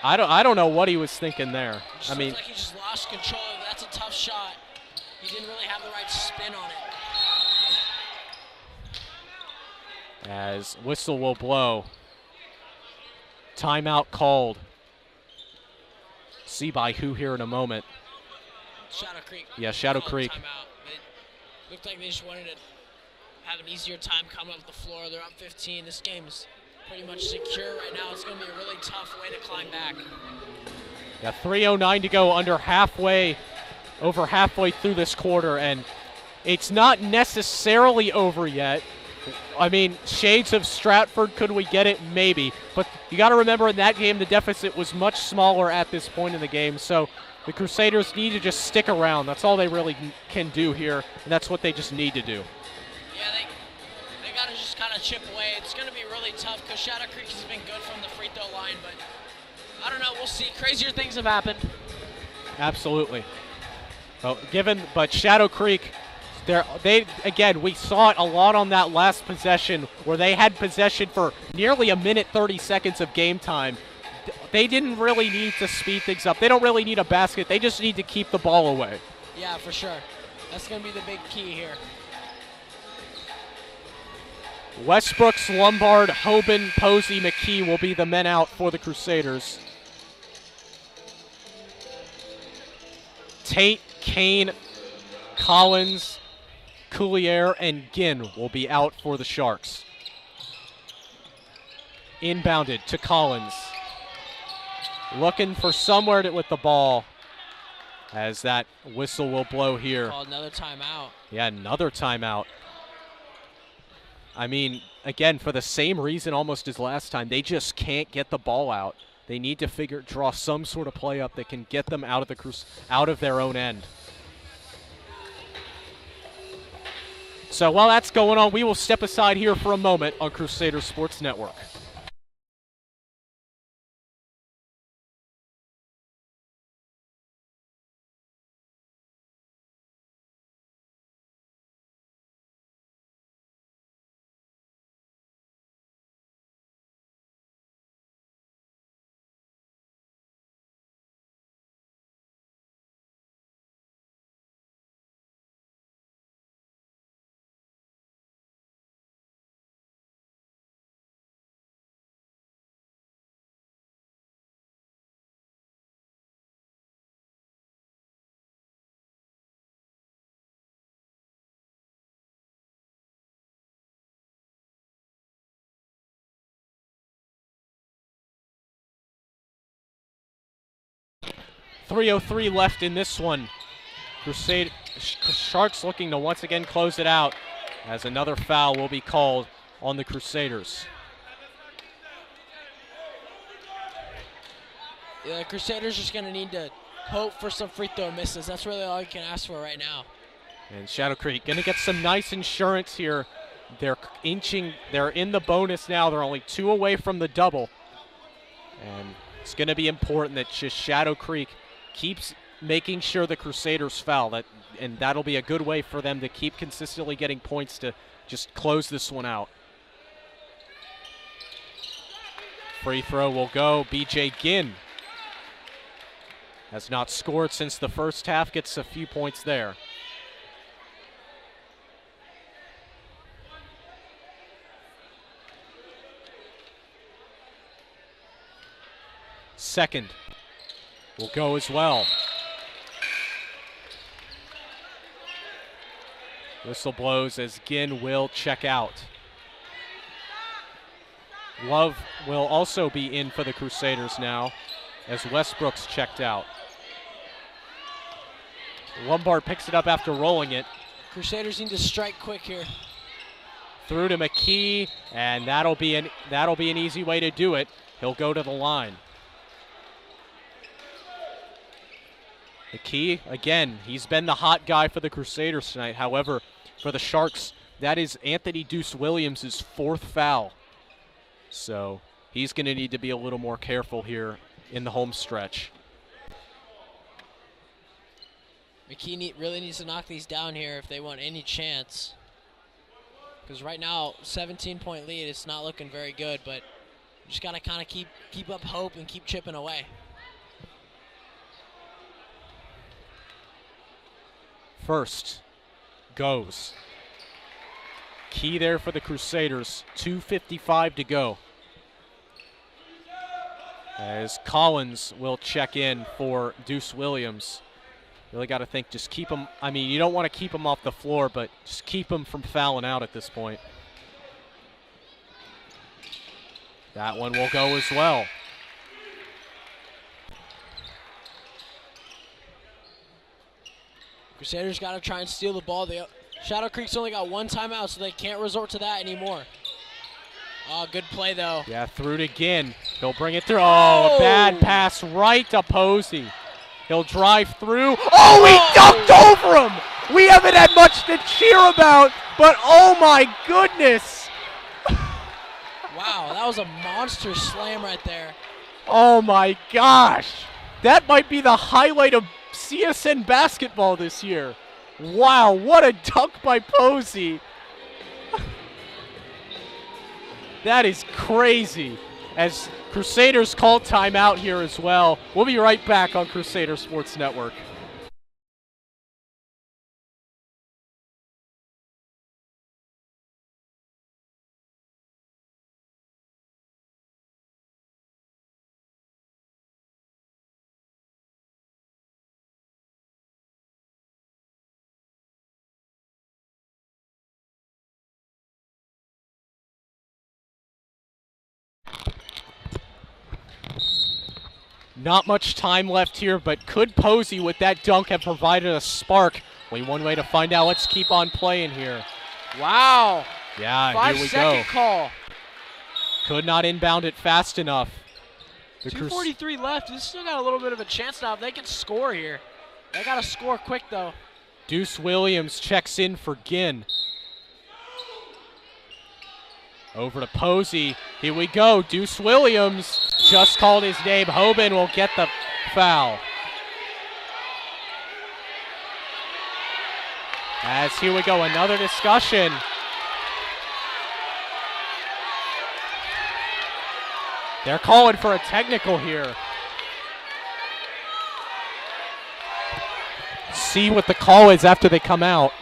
Speaker 4: I don't know what he was thinking there.
Speaker 6: I mean, like he just lost control. That's a tough shot. He didn't really have the right spin on it.
Speaker 4: As whistle will blow. Timeout called. See by who here in a moment.
Speaker 6: Shadow Creek.
Speaker 4: Yeah, Shadow Creek.
Speaker 6: Timeout. It looked like they just wanted to have an easier time coming up the floor. They're up 15. This game is pretty much secure right now. It's going to be a really tough way to climb back.
Speaker 4: Yeah, 3:09 to go, over halfway through this quarter, and it's not necessarily over yet. I mean, shades of Stratford, could we get it? Maybe. But you got to remember, in that game, the deficit was much smaller at this point in the game. So the Crusaders need to just stick around. That's all they really can do here, and that's what they just need to do.
Speaker 6: Yeah, they got to just kind of chip away. It's going to be really tough because Shadow Creek has been good from the free throw line, but I don't know. We'll see. Crazier things have happened.
Speaker 4: Absolutely. But Shadow Creek, we saw it a lot on that last possession where they had possession for nearly a minute 30 seconds of game time. They didn't really need to speed things up. They don't really need a basket. They just need to keep the ball away.
Speaker 6: Yeah, for sure. That's going to be the big key here.
Speaker 4: Westbrooks, Lombard, Hoban, Posey, McKee will be the men out for the Crusaders. Tate, Kane, Collins, Coulier, and Ginn will be out for the Sharks. Inbounded to Collins. Looking for somewhere with the ball as that whistle will blow here.
Speaker 6: Called another timeout.
Speaker 4: Yeah, another timeout. I mean, again, for the same reason almost as last time, they just can't get the ball out. They need to draw some sort of play up that can get them out of their own end. So while that's going on, we will step aside here for a moment on Crusader Sports Network. 3:03 left in this one. Sharks looking to once again close it out as another foul will be called on the Crusaders.
Speaker 6: Yeah, the Crusaders just going to need to hope for some free throw misses. That's really all you can ask for right now.
Speaker 4: And Shadow Creek going to get some nice insurance here. They're in the bonus now. They're only 2 away from the double. And it's going to be important that just Shadow Creek keeps making sure the Crusaders foul. And that'll be a good way for them to keep consistently getting points to just close this one out. Free throw will go. BJ Ginn has not scored since the first half, gets a few points there. Second will go as well. Whistle blows as Ginn will check out. Love will also be in for the Crusaders now as Westbrook's checked out. Lombard picks it up after rolling it.
Speaker 6: Crusaders need to strike quick here.
Speaker 4: Through to McKee, and that'll be an easy way to do it. He'll go to the line. McKee, again, he's been the hot guy for the Crusaders tonight. However, for the Sharks, that is Anthony Deuce Williams' 4th foul. So he's going to need to be a little more careful here in the home stretch.
Speaker 6: McKee really needs to knock these down here if they want any chance. Because right now, 17-point lead, it's not looking very good, but you just got to kind of keep up hope and keep chipping away.
Speaker 4: First goes. Key there for the Crusaders. 2:55 to go. As Collins will check in for Deuce Williams. Really got to think, just keep him. I mean, you don't want to keep him off the floor, but just keep him from fouling out at this point. That one will go as well.
Speaker 6: Crusaders got to try and steal the ball. Shadow Creek's only got 1 timeout, so they can't resort to that anymore. Oh, good play, though.
Speaker 4: Yeah, through to Ginn. He'll bring it through. Oh, a bad pass right to Posey. He'll drive through. Oh, he dunked over him! We haven't had much to cheer about, but oh my goodness!
Speaker 6: Wow, that was a monster slam right there.
Speaker 4: Oh my gosh! That might be the highlight of CSN basketball this year. Wow, what a dunk by Posey. That is crazy. As Crusaders call timeout here as well. We'll be right back on Crusader Sports Network. Not much time left here, but could Posey with that dunk have provided a spark? Only one way to find out. Let's keep on playing here.
Speaker 5: Wow.
Speaker 4: Yeah, here we go.
Speaker 5: 5-second call.
Speaker 4: Could not inbound it fast enough.
Speaker 5: 2:43 left. This still got a little bit of a chance now if they can score here. They got to score quick, though.
Speaker 4: Deuce Williams checks in for Ginn. Over to Posey. Here we go. Deuce Williams just called his name. Hoban will get the foul. As here we go, another discussion. They're calling for a technical here. See what the call is after they come out.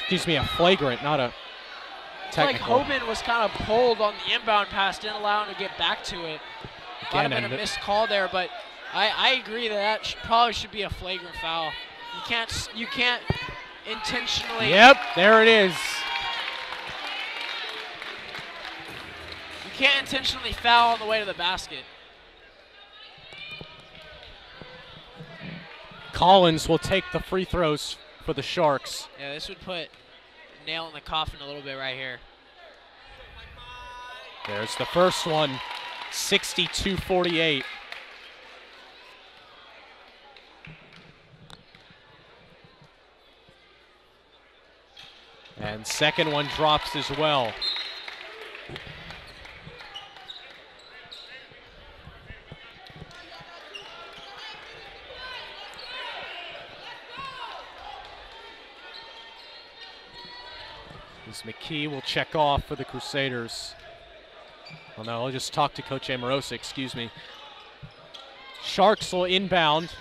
Speaker 4: Excuse me, a flagrant, not a technical.
Speaker 5: Like Hoban was kind of pulled on the inbound pass, didn't allow him to get back to it. Might have been a missed call there, but I agree that probably should be a flagrant foul. You can't intentionally.
Speaker 4: Yep, there it is.
Speaker 5: You can't intentionally foul on the way to the basket.
Speaker 4: Collins will take the free throws for the Sharks.
Speaker 5: Yeah, this would put a nail in the coffin a little bit right here.
Speaker 4: There's the first one, 62-48. And second one drops as well. As McKee will check off for the Crusaders. Well, no, I'll just talk to Coach Amorosa, excuse me. Sharks will inbound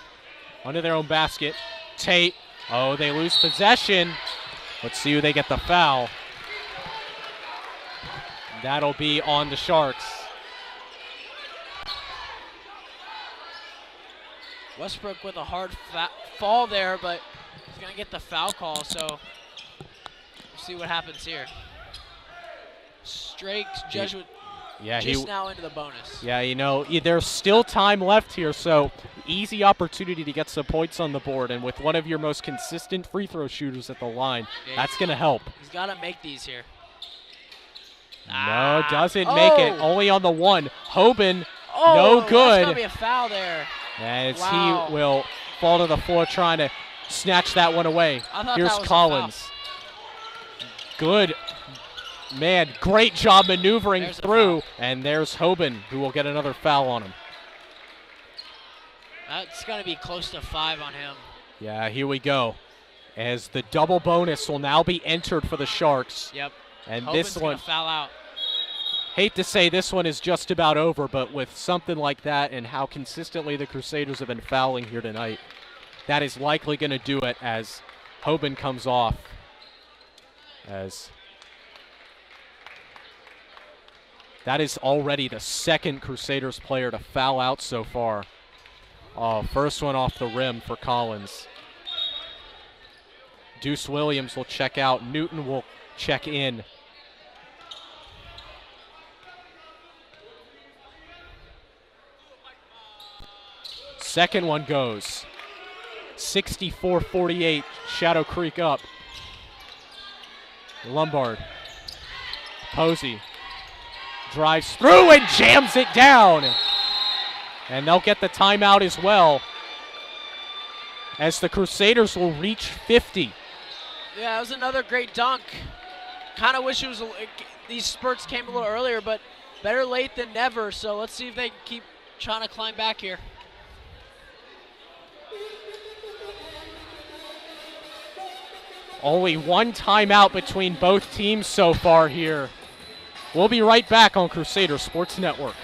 Speaker 4: under their own basket. Tate, oh, they lose possession. Let's see who they get the foul. That'll be on the Sharks.
Speaker 5: Westbrook with a hard fall there, but he's going to get the foul call, so we'll see what happens here. Straight Jesuit just now into the bonus.
Speaker 4: Yeah, you know, there's still time left here, so easy opportunity to get some points on the board, and with one of your most consistent free throw shooters at the line, that's going to help.
Speaker 5: He's got to make these here.
Speaker 4: No, doesn't make it. Only on the one. Hoban, no good.
Speaker 5: That's going to be a foul there.
Speaker 4: As he will fall to the floor trying to snatch that one away. Here's Collins. Good. Man, great job maneuvering through. And there's Hoban, who will get another foul on him.
Speaker 5: That's going to be close to 5 on him.
Speaker 4: Yeah, here we go. As the double bonus will now be entered for the Sharks.
Speaker 5: Yep.
Speaker 4: And
Speaker 5: Hoban's
Speaker 4: this one,
Speaker 5: gonna foul out.
Speaker 4: Hate to say this one is just about over, but with something like that and how consistently the Crusaders have been fouling here tonight, that is likely going to do it as Hoban comes off. As that is already the second Crusaders player to foul out so far. First one off the rim for Collins. Deuce Williams will check out. Newton will check in. Second one goes. 64-48, Shadow Creek up. Lombard. Posey drives through and jams it down. And they'll get the timeout as well, as the Crusaders will reach 50.
Speaker 5: Yeah, it was another great dunk. Kind of wish it was these spurts came a little earlier, but better late than never. So let's see if they can keep trying to climb back here.
Speaker 4: Only one timeout between both teams so far here. We'll be right back on Crusader Sports Network.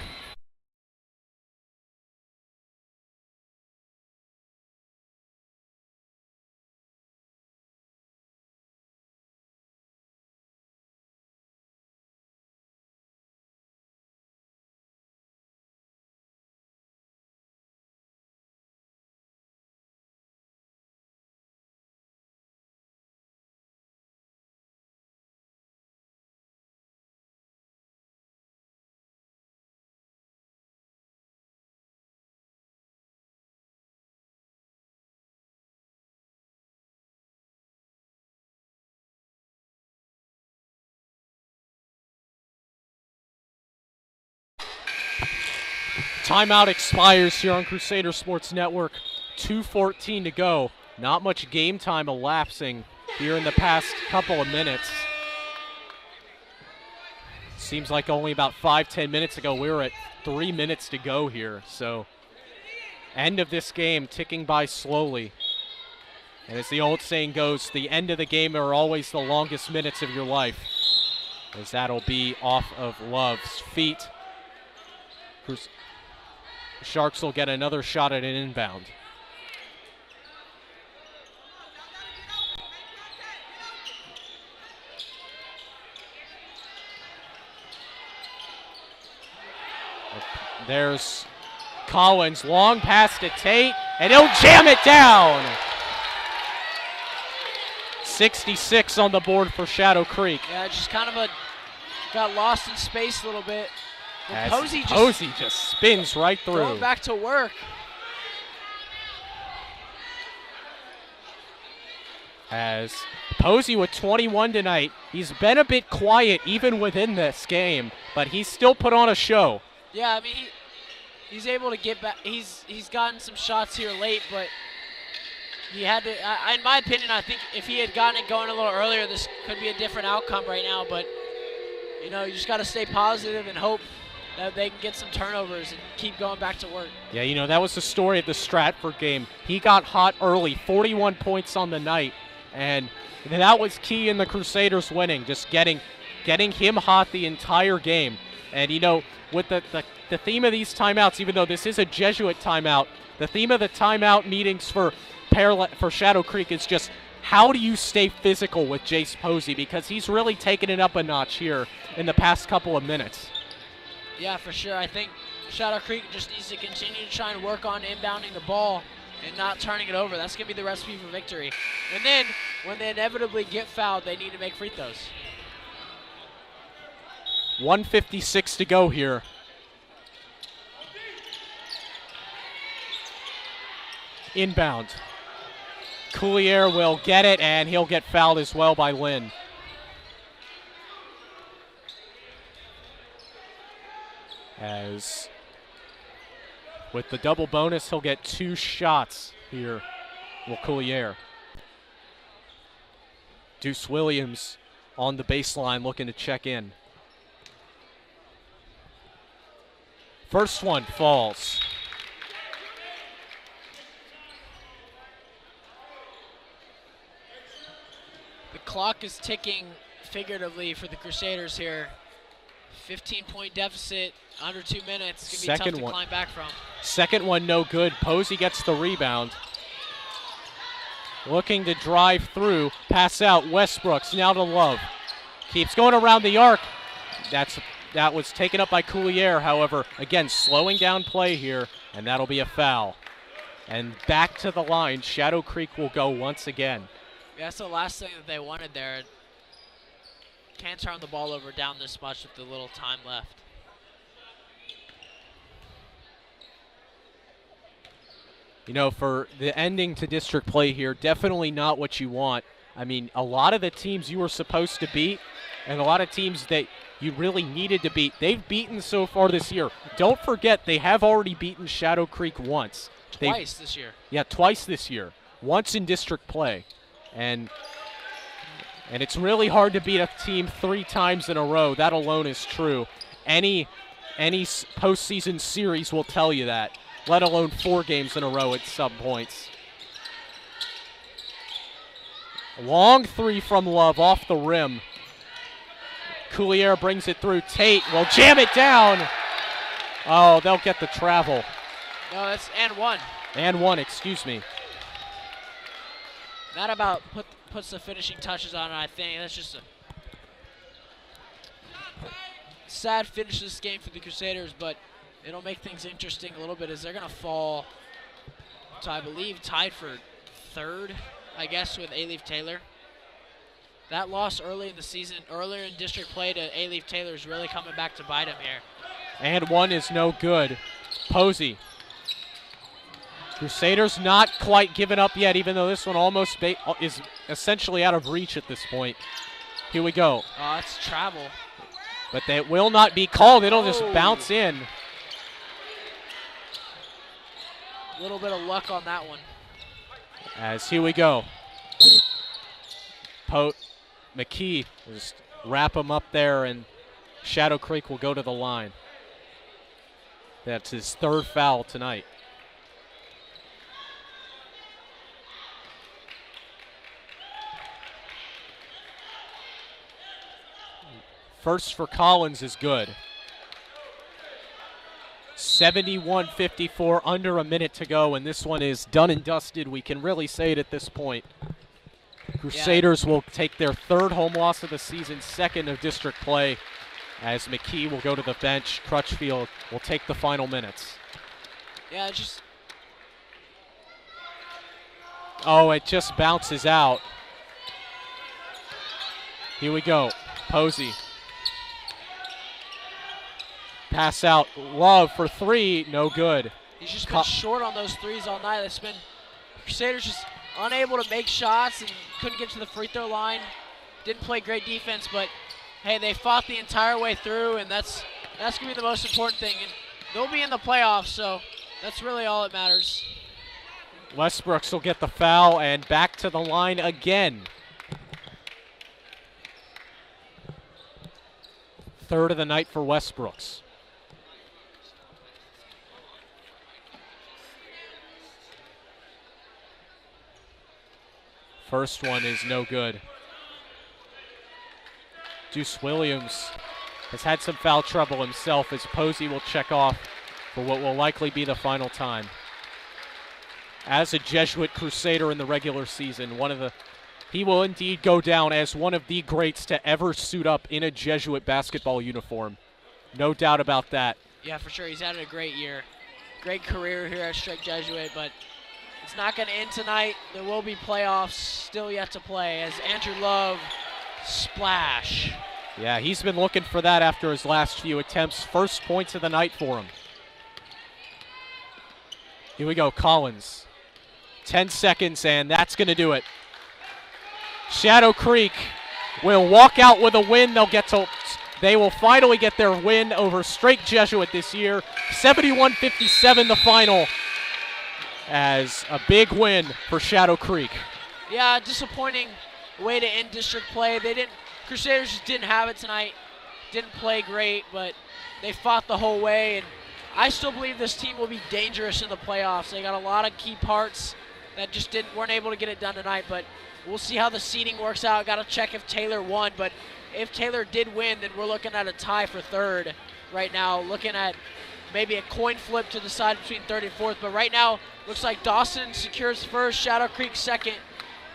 Speaker 4: Timeout expires here on Crusader Sports Network. 2:14 to go. Not much game time elapsing here in the past couple of minutes. Seems like only about 5-10 minutes ago we were at 3 minutes to go here. So end of this game ticking by slowly. And as the old saying goes, the end of the game are always the longest minutes of your life, as that'll be off of Love's feet. Sharks will get another shot at an inbound. There's Collins, long pass to Tate, and he'll jam it down. 66 on the board for Shadow Creek.
Speaker 5: Yeah, just kind of got lost in space a little bit.
Speaker 4: Posey just spins right through.
Speaker 5: Going back to work.
Speaker 4: As Posey with 21 tonight. He's been a bit quiet even within this game, but he's still put on a show.
Speaker 5: Yeah, I mean, he's able to get back. He's gotten some shots here late, but he had to. In my opinion, I think if he had gotten it going a little earlier, this could be a different outcome right now. But you know, you just got to stay positive and hope that they can get some turnovers and keep going back to work.
Speaker 4: Yeah, you know, that was the story of the Stratford game. He got hot early, 41 points on the night, and that was key in the Crusaders winning, just getting him hot the entire game. And, you know, with the theme of these timeouts, even though this is a Jesuit timeout, the theme of the timeout meetings for Shadow Creek is just how do you stay physical with Jace Posey, because he's really taken it up a notch here in the past couple of minutes.
Speaker 5: Yeah, for sure. I think Shadow Creek just needs to continue to try and work on inbounding the ball and not turning it over. That's going to be the recipe for victory. And then when they inevitably get fouled, they need to make free throws.
Speaker 4: 1:56 to go here. Inbound. Coulier will get it, and he'll get fouled as well by Lynn. As with the double bonus, he'll get 2 shots here. Will Coulier. Deuce Williams on the baseline looking to check in. First one falls.
Speaker 5: The clock is ticking figuratively for the Crusaders here. 15-point deficit, under 2 minutes. It's going to be tough to climb back from.
Speaker 4: Second one no good. Posey gets the rebound. Looking to drive through. Pass out. Westbrooks now to Love. Keeps going around the arc. That was taken up by Coulier, however. Again, slowing down play here, and that'll be a foul. And back to the line. Shadow Creek will go once again.
Speaker 5: Yeah, that's the last thing that they wanted there. Can't turn the ball over down this much with the little time left.
Speaker 4: You know, for the ending to district play here, definitely not what you want. I mean, a lot of the teams you were supposed to beat and a lot of teams that you really needed to beat, they've beaten so far this year. Don't forget, they have already beaten Shadow Creek once.
Speaker 5: Twice this year.
Speaker 4: Yeah, twice this year. Once in district play. And it's really hard to beat a team 3 times in a row. That alone is true. Any postseason series will tell you that, let alone 4 games in a row at some points. Long 3 from Love off the rim. Coulier brings it through. Tate will jam it down. Oh, they'll get the travel.
Speaker 5: No, that's and one.
Speaker 4: And one, excuse me.
Speaker 5: That about puts the finishing touches on it, I think. That's just a sad finish to this game for the Crusaders, but it'll make things interesting a little bit as they're going to fall to, I believe, tied for 3rd, I guess, with A-Leaf Taylor. That loss early in the season, earlier in district play to A-Leaf Taylor is really coming back to bite him here.
Speaker 4: And one is no good. Posey. Crusaders not quite given up yet, even though this one almost is essentially out of reach at this point. Here we go.
Speaker 5: Oh, that's travel.
Speaker 4: But that will not be called. It'll just bounce in.
Speaker 5: A little bit of luck on that one.
Speaker 4: As here we go. McKee will just wrap him up there, and Shadow Creek will go to the line. That's his 3rd foul tonight. First for Collins is good. 71-54, under a minute to go, and this one is done and dusted. We can really say it at this point. Crusaders will take their 3rd home loss of the season, 2nd of district play, as McKee will go to the bench. Crutchfield will take the final minutes.
Speaker 5: Yeah, just...
Speaker 4: Oh, it just bounces out. Here we go. Posey. Pass out. Love for 3. No good.
Speaker 5: He's just been short on those threes all night. It's been Crusaders just unable to make shots and couldn't get to the free throw line. Didn't play great defense, but hey, they fought the entire way through, and that's going to be the most important thing. And they'll be in the playoffs, so that's really all that matters.
Speaker 4: Westbrooks will get the foul and back to the line again. Third of the night for Westbrooks. First one is no good. Deuce Williams has had some foul trouble himself as Posey will check off for what will likely be the final time. As a Jesuit Crusader in the regular season, he will indeed go down as one of the greats to ever suit up in a Jesuit basketball uniform. No doubt about that.
Speaker 5: Yeah, for sure. He's had a great year. Great career here at Strike Jesuit, but it's not going to end tonight. There will be playoffs still yet to play as Andrew Love splash.
Speaker 4: Yeah, he's been looking for that after his last few attempts. First points of the night for him. Here we go, Collins. 10 seconds, and that's going to do it. Shadow Creek will walk out with a win. They will finally get their win over Strake Jesuit this year. 71-57 the final, as a big win for Shadow Creek.
Speaker 5: Yeah, disappointing way to end district play. Crusaders just didn't have it tonight. Didn't play great, but they fought the whole way, and I still believe this team will be dangerous in the playoffs. They got a lot of key parts that just weren't able to get it done tonight, but we'll see how the seeding works out. Got to check if Taylor won, but if Taylor did win, then we're looking at a tie for third right now, looking at maybe a coin flip to decide between third and fourth, but right now looks like Dawson secures first, Shadow Creek second,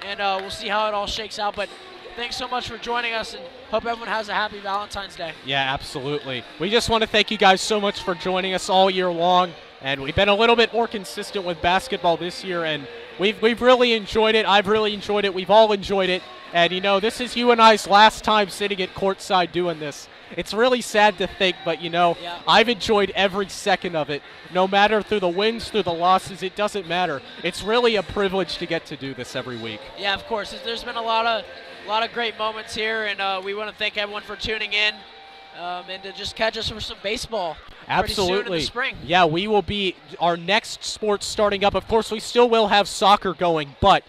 Speaker 5: and we'll see how it all shakes out. But thanks so much for joining us, and hope everyone has a happy Valentine's Day.
Speaker 4: Yeah, absolutely. We just want to thank you guys so much for joining us all year long, and we've been a little bit more consistent with basketball this year, and we've really enjoyed it. I've really enjoyed it. We've all enjoyed it. And, you know, this is you and I's last time sitting at courtside doing this. It's really sad to think, but, you know,
Speaker 5: yeah.
Speaker 4: I've enjoyed every second of it. No matter through the wins, through the losses, it doesn't matter. It's really a privilege to get to do this every week.
Speaker 5: Yeah, of course. There's been a lot of great moments here, and we want to thank everyone for tuning in and to just catch us for some baseball.
Speaker 4: Absolutely.
Speaker 5: Pretty soon in the spring.
Speaker 4: Yeah, we will be our next sports starting up. Of course, we still will have soccer going, but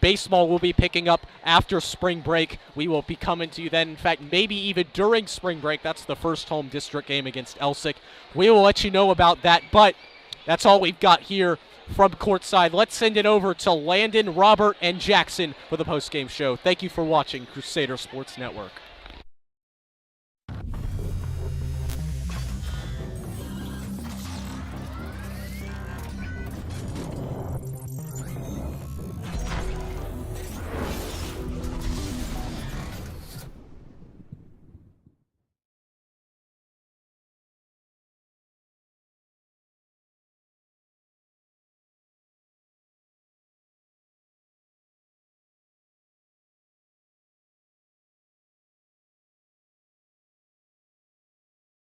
Speaker 4: baseball will be picking up after spring break. We will be coming to you then. In fact, maybe even during spring break. That's the first home district game against Elsick. We will let you know about that, but that's all we've got here from courtside. Let's send it over to Landon, Robert, and Jackson for the post-game show. Thank you for watching Crusader Sports Network.